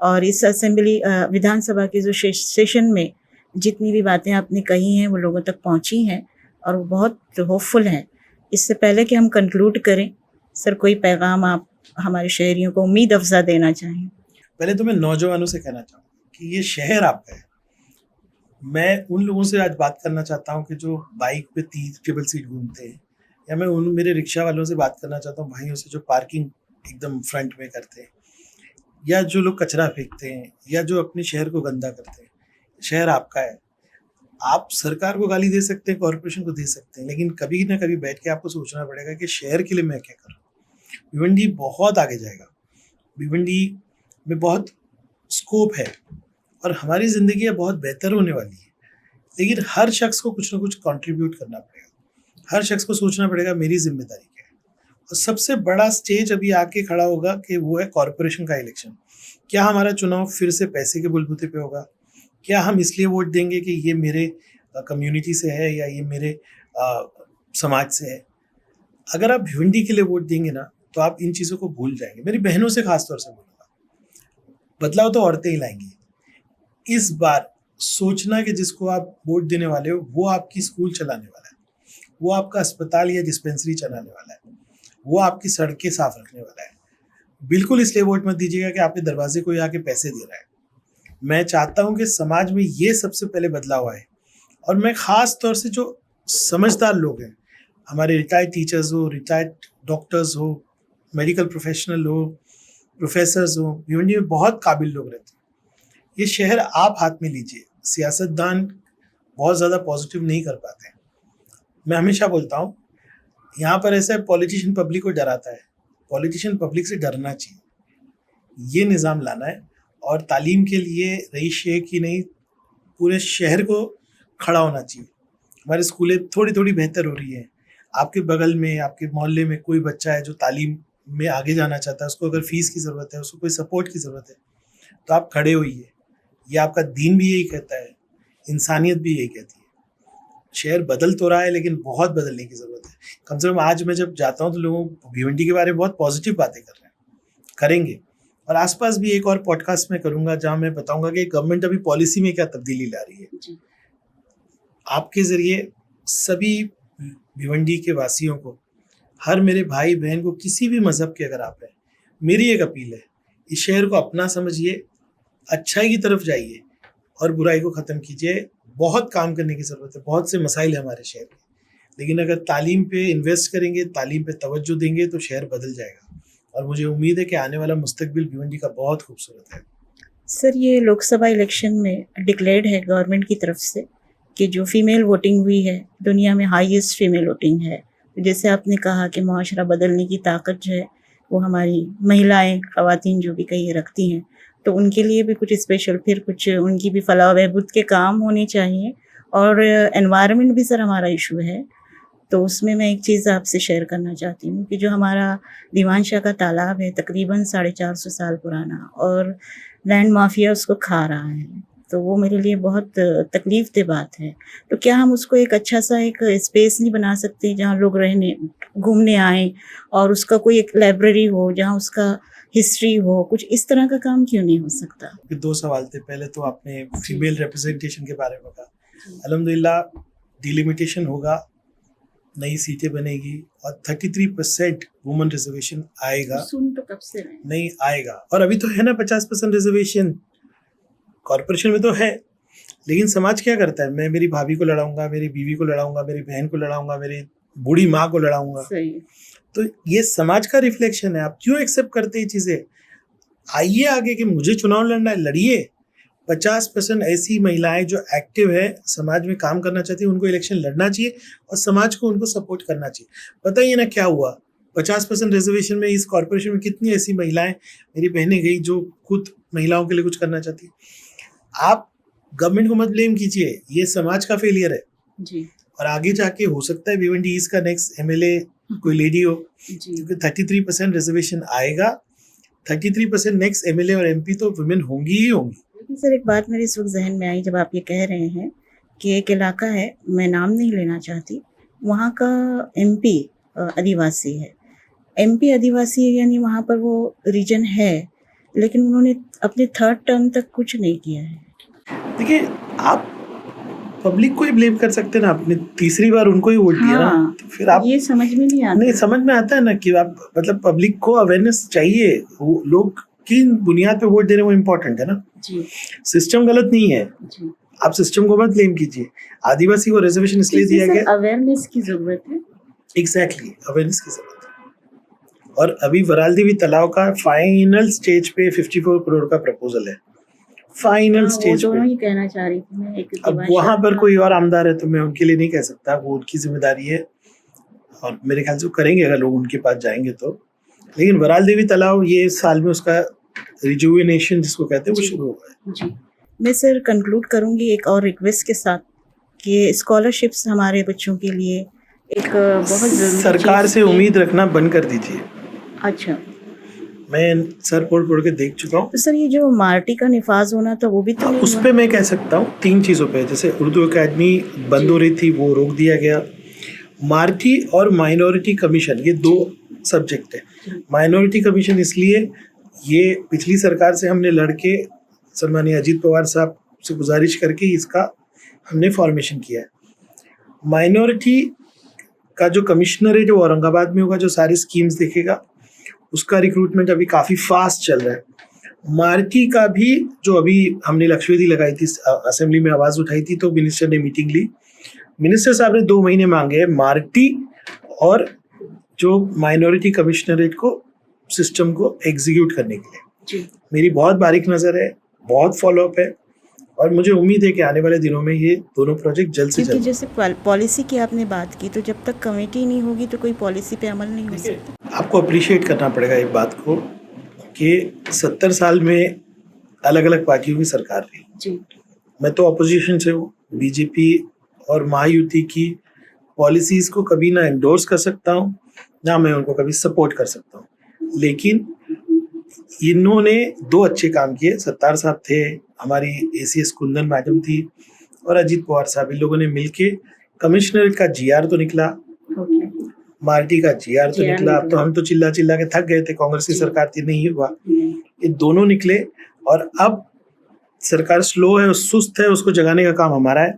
और इस असेंबली विधानसभा के जो सेशन में जितनी भी बातें आपने कही हैं वो लोगों तक पहुंची हैं और वो बहुत होपफुल हैं। इससे पहले कि हम कंक्लूड करें, सर कोई पैगाम आप हमारे शहरियों को उम्मीद अफ़ज़ा देना चाहें? पहले तो मैं नौजवानों से कहना चाहूँगा कि ये शहर आपका है। मैं उन लोगों से आज बात करना चाहता हूँ कि जो बाइक पे 30 ट्रिपल सीट घूमते हैं, या मैं उन मेरे रिक्शा वालों से बात करना चाहता हूँ, भाइयों से जो पार्किंग एकदम फ्रंट में करते हैं, या जो लोग कचरा फेंकते हैं, या जो अपने शहर को गंदा करते हैं। शहर आपका है। आप सरकार को गाली दे सकते हैं, कॉरपोरेशन को दे सकते हैं, लेकिन कभी ना कभी बैठ के आपको सोचना पड़ेगा कि शहर के लिए मैं क्या करूँ। भिवंडी बहुत आगे जाएगा, भिवंडी में बहुत स्कोप है और हमारी ज़िंदगी अब बहुत बेहतर होने वाली है। लेकिन हर शख्स को कुछ ना कुछ कंट्रीब्यूट करना पड़ेगा। हर शख्स को सोचना पड़ेगा मेरी जिम्मेदारी क्या है। और सबसे बड़ा स्टेज अभी आके खड़ा होगा कि वो है कॉरपोरेशन का इलेक्शन। क्या हमारा चुनाव फिर से पैसे के बलबूते पे होगा? क्या हम इसलिए वोट देंगे कि ये मेरे कम्युनिटी से है या ये मेरे समाज से है? अगर आप भिवंडी के लिए वोट देंगे ना, तो आप इन चीज़ों को भूल जाएंगे। मेरी बहनों से खास तौर से बोलूँगा, बदलाव तो औरतें ही लाएंगी। इस बार सोचना कि जिसको आप वोट देने वाले हो वो आपकी स्कूल चलाने वाला है, वो आपका अस्पताल या डिस्पेंसरी चलाने वाला है, वो आपकी सड़कें साफ रखने वाला है। बिल्कुल इसलिए वोट मत दीजिएगा कि आपके दरवाजे को आके पैसे दे रहा है। मैं चाहता हूं कि समाज में ये सबसे पहले बदलाव आए। और मैं ख़ास तौर से जो समझदार लोग हैं, हमारे रिटायर्ड टीचर्स हो, रिटायर्ड डॉक्टर्स हो, मेडिकल प्रोफेशनल हो, प्रोफेसर्स हो, भिवंडी में बहुत काबिल लोग रहते हैं। ये शहर आप हाथ में लीजिए। सियासतदान बहुत ज़्यादा पॉजिटिव नहीं कर पाते हैं। मैं हमेशा बोलता हूँ, यहाँ पर ऐसा है, पॉलिटिशियन पब्लिक को डराता है, पॉलिटिशियन पब्लिक से डरना चाहिए। ये निज़ाम लाना है और तालीम के लिए रईस शेख ही नहीं, पूरे शहर को खड़ा होना चाहिए। हमारी स्कूलें थोड़ी थोड़ी बेहतर हो रही हैं। आपके बगल में, आपके मोहल्ले में कोई बच्चा है जो तालीम में आगे जाना चाहता है, उसको अगर फीस की ज़रूरत है, उसको कोई सपोर्ट की ज़रूरत है, तो आप खड़े होइए। ये आपका दीन भी यही कहता है, इंसानियत भी यही कहती है। शहर बदल तो रहा है, लेकिन बहुत बदलने की ज़रूरत है। कम से कम आज मैं जब जाता हूँ तो लोग भिवंडी के बारे में बहुत पॉजिटिव बातें कर रहे हैं, करेंगे। और आसपास भी एक और पॉडकास्ट में करूँगा जहाँ मैं बताऊँगा कि गवर्नमेंट अभी पॉलिसी में क्या तब्दीली ला रही है। आपके ज़रिए सभी भिवंडी के वासियों को, हर मेरे भाई बहन को, किसी भी मज़हब के अगर आप हैं, मेरी एक अपील है, इस शहर को अपना समझिए, अच्छाई की तरफ जाइए और बुराई को ख़त्म कीजिए। बहुत काम करने की ज़रूरत है, बहुत से मसाइल है हमारे शहर के, लेकिन अगर तालीम पे इन्वेस्ट करेंगे, तालीम पे तवज्जो देंगे तो शहर बदल जाएगा। और मुझे उम्मीद है कि आने वाला मुस्तकबिल भिवंडी का बहुत खूबसूरत है। सर, ये लोकसभा इलेक्शन में डिक्लेयर्ड है गवर्नमेंट की तरफ से कि जो फीमेल वोटिंग हुई है, दुनिया में हाईएस्ट फीमेल वोटिंग है। जैसे आपने कहा कि मुआशरा बदलने की ताकत जो है वो हमारी महिलाएं, ख़वातीन जो भी कहीं रखती हैं, तो उनके लिए भी कुछ स्पेशल, फिर कुछ उनकी भी फलाह बहबूद के काम होने चाहिए। और एनवायरनमेंट भी सर हमारा इशू है, तो उसमें मैं एक चीज़ आपसे शेयर करना चाहती हूँ कि जो हमारा दीवान शाह का तालाब है, तकरीबन 450 साल पुराना, और लैंड माफिया उसको खा रहा है, तो वो मेरे लिए बहुत तकलीफ दे बात है। तो क्या हम उसको एक अच्छा सा एक स्पेस नहीं बना सकते जहाँ लोग रहने घूमने आएँ, और उसका कोई एक लाइब्रेरी हो जहाँ उसका हिस्ट्री हो? कुछ इस तरह का काम क्यों नहीं हो सकता? 2 सवाल थे। पहले तो आपने फीमेल रिप्रेजेंटेशन के बारे में कहा। अल्हम्दुलिल्लाह डिलिमिटेशन होगा, नई सीटें बनेगी और 33% वुमेन रिजर्वेशन आएगा। सुन तो कब से रहे हैं। नहीं आएगा, और अभी तो है ना 50% रिजर्वेशन कॉर्पोरेशन में तो है। लेकिन समाज क्या करता है, मैं मेरी भाभी को लड़ाऊंगा, मेरी बीवी को लड़ाऊंगा, मेरी बहन को लड़ाऊंगा, मेरी बूढ़ी माँ को लड़ाऊंगा। सही। तो ये समाज का रिफ्लेक्शन है। आप क्यों एक्सेप्ट करते हैं चीज़ें? आइए आगे कि मुझे चुनाव लड़ना है, लड़िए। 50% ऐसी महिलाएं जो एक्टिव है, समाज में काम करना चाहती है, उनको इलेक्शन लड़ना चाहिए और समाज को उनको सपोर्ट करना चाहिए। पता ही ना क्या हुआ, 50% रिजर्वेशन में इस कॉर्पोरेशन में कितनी ऐसी महिलाएं, मेरी बहनें गई जो खुद महिलाओं के लिए कुछ करना चाहती है। आप गवर्नमेंट को मत ब्लेम कीजिए, ये समाज का फेलियर है जी और आगे जाके हो सकता है भिवंडी ईस्ट का नेक्स्ट एमएलए कोई लेडी हो, जी क्योंकि 33% रिजर्वेशन आएगा, 33% नेक्स्ट एमएलए और एमपी तो वुमेन होंगी ही होंगी। लेकिन सर एक बात मेरे इस वक्त जहन में आई जब आप ये कह रहे हैं कि एक इलाका है, मैं नाम नहीं लेना चाहती, वहाँ का एमपी आदिवासी है। एमपी आदिवासी है यानी वहाँ पर वो रीजन है, लेकिन उन्होंने अपने 3rd टर्म तक कुछ नहीं किया है। देखिए, आप पब्लिक को ही ब्लेम कर सकते हैं ना, आपने तीसरी बार उनको ही वोट दिया ना, तो फिर आप ये समझ में नहीं आता। नहीं, समझ में आता है ना कि आप मतलब पब्लिक को अवेयरनेस चाहिए, वो लोग किन बुनियाद पे वोट दे रहे हैं वो इम्पोर्टेंट है ना। जी सिस्टम गलत नहीं है, जी आप सिस्टम को मत ब्लेम कीजिए। आदिवासी को रिजर्वेशन इसलिए दिया गया, अवेयरनेस की जरूरत है। एग्जैक्टली अवेयरनेस की जरूरत है। और अभी वराल देवी तालाब का फाइनल स्टेज पे 54 करोड़ का प्रपोजल है, फाइनल स्टेज दोनों पे। ही कहना चाह रही थी मैं। एक अब वहां पर कोई और आमदार है तो मैं उनके लिए नहीं कह सकता, वो उनकी जिम्मेदारी है और मेरे ख्याल से वो करेंगे अगर लोग उनके पास जाएंगे तो। लेकिन वराल देवी तालाब ये साल में उसका रिजुविनेशन जिसको कहते हैं वो शुरू होगा। जी मैं सर कंक्लूड करूंगी एक और रिक्वेस्ट के साथ कि स्कॉलरशिप्स हमारे बच्चों के लिए एक बहुत जरूरी सरकार चीज़ से है। उम्मीद रखना बंद कर दीजिए। अच्छा, मैं सर पढ़ के देख चुका हूँ। तो सर ये जो मार्टी का निफाज होना था वो भी तो नहीं उस हुआ? पे मैं कह सकता हूँ 3 चीज़ों पे, जैसे उर्दू एकेडमी बंद हो रही थी वो रोक दिया गया, मार्टी और माइनॉरिटी कमीशन ये 2 सब्जेक्ट है। माइनॉरिटी कमीशन इसलिए, ये पिछली सरकार से हमने लड़के सम्मानीय अजीत पवार साहब से गुजारिश करके इसका हमने फॉर्मेशन किया है। माइनॉरिटी का जो कमिश्नर है जो औरंगाबाद में होगा, जो सारी स्कीम्स देखेगा, उसका रिक्रूटमेंट अभी काफ़ी फास्ट चल रहा है। मार्टी का भी जो अभी हमने लक्ष्यवेधी लगाई थी, असेंबली में आवाज़ उठाई थी तो मिनिस्टर ने मीटिंग ली, मिनिस्टर साहब ने 2 महीने मांगे हैं मार्टी और जो माइनॉरिटी कमिश्नरेट को सिस्टम को एग्जीक्यूट करने के लिए। जी मेरी बहुत बारीक नज़र है, बहुत फॉलोअप है और मुझे उम्मीद है कि आने वाले दिनों में ये दोनों प्रोजेक्ट जल्द से क्योंकि जल्द। जैसे पॉलिसी की आपने बात की, तो जब तक कमेटी नहीं होगी तो कोई पॉलिसी पे अमल नहीं हो सकता। आपको अप्रिशिएट करना पड़ेगा एक बात को कि 70 साल में अलग अलग पार्टियों की सरकार रही। जी मैं तो अपोजिशन से हूँ, बीजेपी और महायुति की पॉलिसीज़ को कभी ना एंडोर्स कर सकता हूँ ना मैं उनको कभी सपोर्ट कर सकता हूँ, लेकिन इन्होंने 2 अच्छे काम किए। सत्तार साहब थे, हमारी ACS कुंदन मैडम थी और अजीत पवार साहब, इन लोगों ने मिलके कमिश्नरेट का GR तो निकला, ओके मार्टी का GR तो GR निकला। अब तो हम तो चिल्ला चिल्ला के थक गए थे, कांग्रेस की जी। सरकार थी, नहीं हुआ। ये दोनों निकले और अब सरकार स्लो है, सुस्त है, उसको जगाने का काम हमारा है।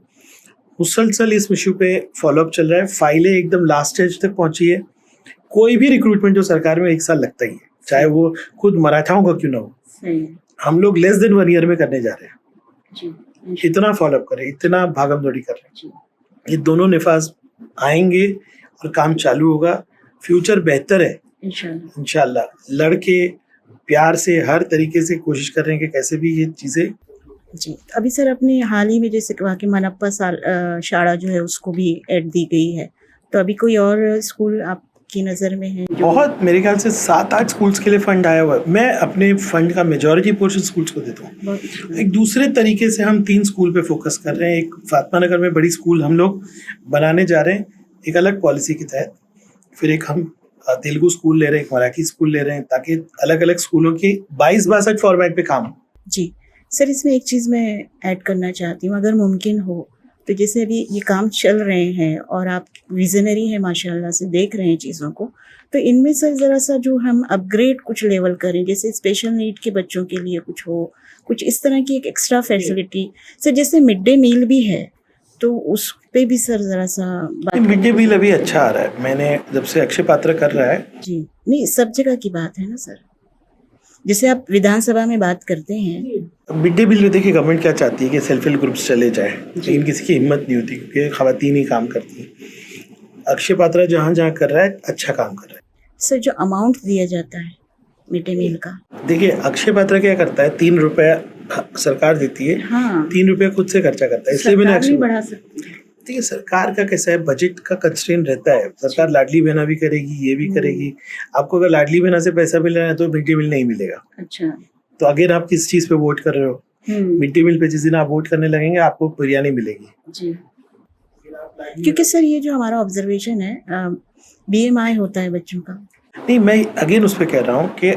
मुसलसल इस इशू पे फॉलोअप चल रहा है, फाइलें एकदम लास्ट स्टेज तक पहुंची है। कोई भी रिक्रूटमेंट जो सरकार में 1 साल लगता ही है, चाहे वो खुद मराठाओं का क्यों ना हो। सही है। हम लोग लेस देन 1 ईयर में करने जा रहे हैं। जी इतना फॉलोअप करें, इतना भागम दौड़ी कर रहे जी हैं, ये दोनों निफाज आएंगे और काम चालू होगा। फ्यूचर बेहतर है इंशाल्लाह। इंशाल्लाह। लड़के प्यार से हर तरीके से कोशिश कर रहे हैं कि कैसे भी ये चीज़ें। जी अभी सर अपने हाल ही में जैसे कहा कि मनप्पा शाड़ा जो है उसको भी ऐड दी गई है, तो अभी कोई और स्कूल आपकी नज़र में है जो बहुत, मेरे ख्याल से 7-8 स्कूल्स के लिए फंड आया हुआ है। मैं अपने फंड का मेजॉरिटी पोर्शन स्कूल्स को देता हूँ। बहुत अच्छा एक दूसरे तरीके से हम 3 स्कूल पे फोकस कर रहे हैं। एक फातिमा नगर में बड़ी स्कूल हम लोग बनाने जा रहे हैं एक अलग पॉलिसी के तहत, फिर एक हम तेलुगु स्कूल ले रहे हैं, एक मराठी स्कूल ले रहे हैं, ताकि अलग अलग स्कूलों की 22-62 फॉर्मेट पे काम हो। जी सर इसमें एक चीज़ मैं ऐड करना चाहती हूँ, अगर मुमकिन हो तो जैसे अभी ये काम चल रहे हैं और आप विजनरी हैं माशाल्लाह से, देख रहे हैं चीज़ों को, तो इनमें सर ज़रा सा जो हम अपग्रेड कुछ लेवल करें, जैसे स्पेशल नीड के बच्चों के लिए कुछ हो, कुछ इस तरह की एक एक्स्ट्रा फैसिलिटी सर, जैसे मिड डे मील भी है तो उस पे भी सर ज़रा सा बात मिड डे करनी मील अभी अच्छा आ रहा है, मैंने जब से अक्षय पात्र कर रहा है। जी नहीं, सब जगह की बात है ना सर, जैसे आप विधानसभा में बात करते हैं। मिड डे मील में देखिए गवर्नमेंट क्या चाहती है कि सेल्फ हेल्प ग्रुप्स चले जाए, लेकिन किसी की हिम्मत नहीं होती क्योंकि खवातीन ही काम करती हैं। अक्षय पात्रा जहाँ जहाँ कर रहा है अच्छा काम कर रहा है। सर जो अमाउंट दिया जाता है मिड डे मील का, देखिए अक्षय पात्रा क्या करता है, 3 रुपया सरकार देती है, हाँ 3 रुपया खुद से खर्चा करता है, इसलिए मैंने सरकार भी अक्षय, बढ़ा सकती है। देखिए सरकार का कैसा है, बजट का कंस्ट्रेंट रहता है। सरकार लाडली बहना भी करेगी, ये भी करेगी। आपको अगर लाडली बहना से पैसा मिल रहा है तो मिड डे मील नहीं मिलेगा। अच्छा, तो अगर आप किस चीज पे वोट कर रहे हो, मिड डे मील पे जिस दिन आप वोट करने लगेंगे आपको बिरयानी मिलेगी जी। क्योंकि सर ये जो हमारा ऑब्जर्वेशन है, BMI होता है बच्चों का। नहीं, मैं अगेन उस पर कह रहा हूँ कि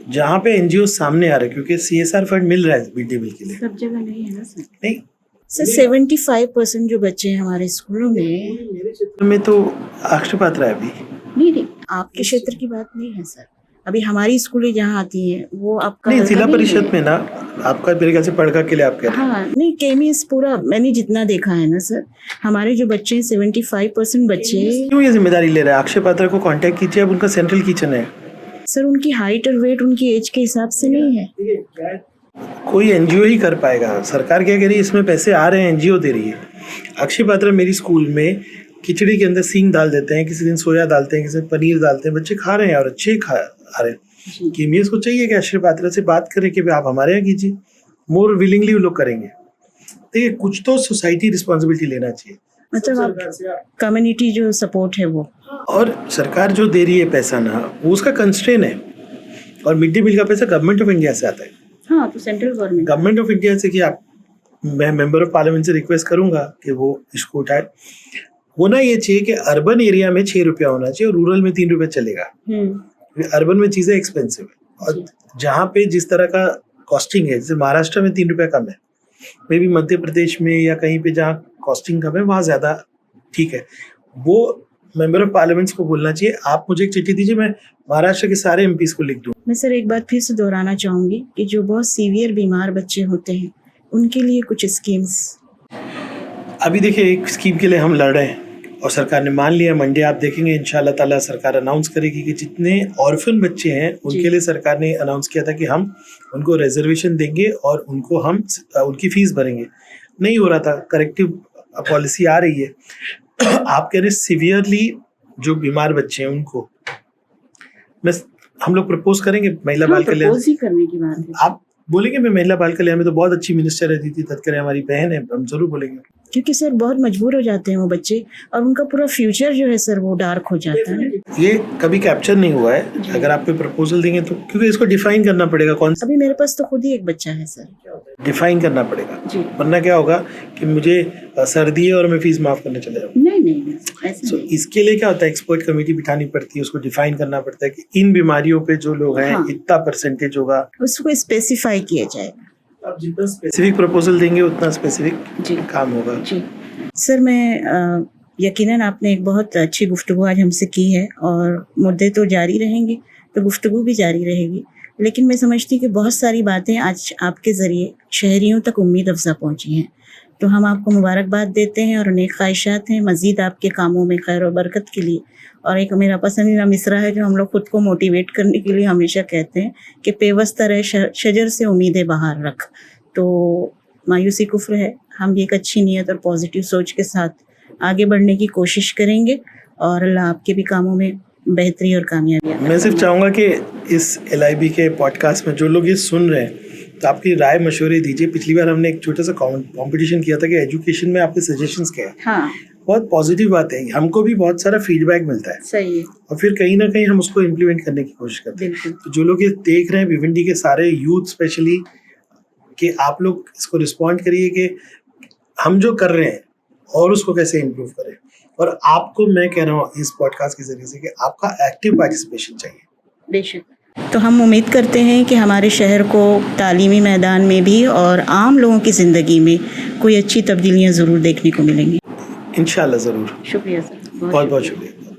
जहाँ पे NGO सामने आ रहे हैं, क्योंकि CSR फंड मिल रहा है मिड डे मील के लिए, सब जगह नहीं है ना सर। नहीं सर 75% जो बच्चे हैं हमारे स्कूलों में, मेरे क्षेत्र में तो अक्षय पात्र है अभी। नहीं आपके क्षेत्र की बात नहीं है सर, अभी हमारी स्कूलें जहाँ आती हैं वो आपका नहीं, हल्का जिला नहीं परिषद है। में ना, आपका मेरे ख्याल से पढ़का के लिए आप कह रहे हैं। हाँ नहीं, केमीएस पूरा मैंने जितना देखा है ना सर, हमारे जो बच्चे हैं 75% बच्चे। क्यों ये जिम्मेदारी ले रहा है? अक्षय पात्र को कांटेक्ट कीजिए, अब उनका सेंट्रल किचन है। सर उनकी हाइट और वेट उनकी एज के हिसाब से नहीं है। कोई NGO ही कर पाएगा। सरकार क्या कह रही है, इसमें पैसे आ रहे हैं, NGO दे रही है। अक्षय पात्र मेरी स्कूल में खिचड़ी के अंदर सींग डाल देते हैं, किसी दिन सोया डालते हैं, किसी दिन पनीर डालते हैं, बच्चे खा रहे हैं और अच्छे खा रहे हैं। केमीएस को चाहिए कि अक्षय पात्र से बात करें कि आप हमारे यहाँ कीजिए, मोर विलिंगली वो लोग करेंगे। देखिए कुछ तो सोसाइटी रिस्पॉन्सिबिलिटी लेना चाहिए, मतलब आप कम्युनिटी जो सपोर्ट है वो, और सरकार जो दे रही है पैसा ना, वो उसका कंस्ट्रेन है। और मिड डे मील का पैसा गवर्नमेंट ऑफ इंडिया से आता है। हाँ तो सेंट्रल गवर्नमेंट ऑफ इंडिया से कि आप, मैं मेंबर ऑफ पार्लियामेंट से रिक्वेस्ट करूंगा कि वो इसको उठाए। होना ये चाहिए कि अर्बन एरिया में 6 रुपया होना चाहिए और रूरल में 3 रुपया चलेगा। अर्बन में चीजें एक्सपेंसिव है और जहाँ पे जिस तरह का कॉस्टिंग है, जैसे महाराष्ट्र में 3 रुपया कम है, मे भी मध्य प्रदेश में या कहीं पे जहाँ कॉस्टिंग कम है वहाँ ज्यादा ठीक है। वो मेंबर ऑफ पार्लियामेंट्स को बोलना चाहिए, आप मुझे एक चिट्ठी दीजिए, मैं महाराष्ट्र के सारे MPs को लिख दूँ। मैं सर एक बात फिर से दोहराना चाहूंगी कि जो बहुत सीवियर बीमार बच्चे होते हैं उनके लिए कुछ स्कीम्स। अभी देखिए एक स्कीम के लिए हम लड़ रहे हैं और सरकार ने मान लिया। मंडे आप देखेंगे इंशाल्लाह ताला सरकार अनाउंस करेगी कि जितने ऑर्फन बच्चे हैं उनके लिए सरकार ने अनाउंस किया था कि हम उनको रिजर्वेशन देंगे और उनको हम उनकी फीस भरेंगे। नहीं हो रहा था, करेक्टिव पॉलिसी आ रही है। आप कह रहे सिवियरली जो बीमार बच्चे हैं उनको हम लोग प्रपोज करेंगे महिला बाल कल्याण। प्रपोज ही करने की बात है। आप बोलेंगे मैं महिला बाल कल्याण में तो बहुत अच्छी मिनिस्टर है दीदी तत्कर, हमारी बहन है, हम जरूर बोलेंगे। क्योंकि सर बहुत मजबूर हो जाते हैं वो बच्चे और उनका पूरा फ्यूचर जो है सर वो डार्क हो जाता है। ये कभी कैप्चर नहीं हुआ है। अगर आप कोई प्रपोजल देंगे तो, क्योंकि इसको डिफाइन करना पड़ेगा कौन सा। अभी मेरे पास तो खुद ही एक बच्चा है सर, डिफाइन करना पड़ेगा जी। वरना क्या होगा कि मुझे सर्दी है और मैं फीस माफ करने चले जाऊँ। नहीं ऐसा So, इसके लिए क्या होता है, एक्सपर्ट कमेटी बिठानी पड़ती है, उसको डिफाइन करना पड़ता है कि इन बीमारियों पे जो लोग हैं इतना परसेंटेज होगा, उसको स्पेसिफाई किया जाएगा। आप जितना स्पेसिफिक प्रपोजल देंगे उतना स्पेसिफिक काम होगा। जी सर, मैं यकीनन आपने एक बहुत अच्छी गुफ्तगू आज हमसे की है और मुद्दे तो जारी रहेंगे, तो गुफ्तगू भी जारी रहेगी। लेकिन मैं समझती कि बहुत सारी बातें आज आपके ज़रिए शहरियों तक उम्मीद अफजा पहुँची हैं, तो हम आपको मुबारकबाद देते हैं और अनेक ख्वाहिशात हैं मज़ीद आपके कामों में खैर और बरकत के लिए। और एक मेरा पसंदीदा मिसरा है जो हम लोग ख़ुद को मोटिवेट करने के लिए हमेशा कहते हैं कि पेवस्ता रहे शजर से उम्मीदें बाहर रख। तो मायूसी कुफ्र है, हम भी एक अच्छी नीयत और पॉजिटिव सोच के साथ आगे बढ़ने की कोशिश करेंगे और अल्लाह आपके भी कामों में बेहतरी और कामयाबी। मैं सिर्फ चाहूँगा कि इस LIB के पॉडकास्ट में जो लोग ये सुन रहे हैं तो आपकी राय मशवरे दीजिए। पिछली बार हमने एक छोटा सा कंपटीशन किया था कि एजुकेशन में आपके सजेशंस क्या है। हाँ, बहुत पॉजिटिव बात है, हमको भी बहुत सारा फीडबैक मिलता है। सही है। और फिर कहीं ना कहीं हम उसको इम्प्लीमेंट करने की कोशिश करते हैं। तो जो लोग ये देख रहे हैं, भिवंडी के सारे यूथ स्पेशली, कि आप लोग इसको रिस्पॉन्ड करिए कि हम जो कर रहे हैं और उसको कैसे इम्प्रूव करें। और आपको मैं कह रहा हूँ इस पॉडकास्ट के जरिए से कि आपका एक्टिव पार्टिसिपेशन चाहिए। बेशक। तो हम उम्मीद करते हैं कि हमारे शहर को तालीमी मैदान में भी और आम लोगों की ज़िंदगी में कोई अच्छी तब्दीलियाँ ज़रूर देखने को मिलेंगी। इंशाल्लाह ज़रूर। शुक्रिया सर, बहुत बहुत शुक्रिया।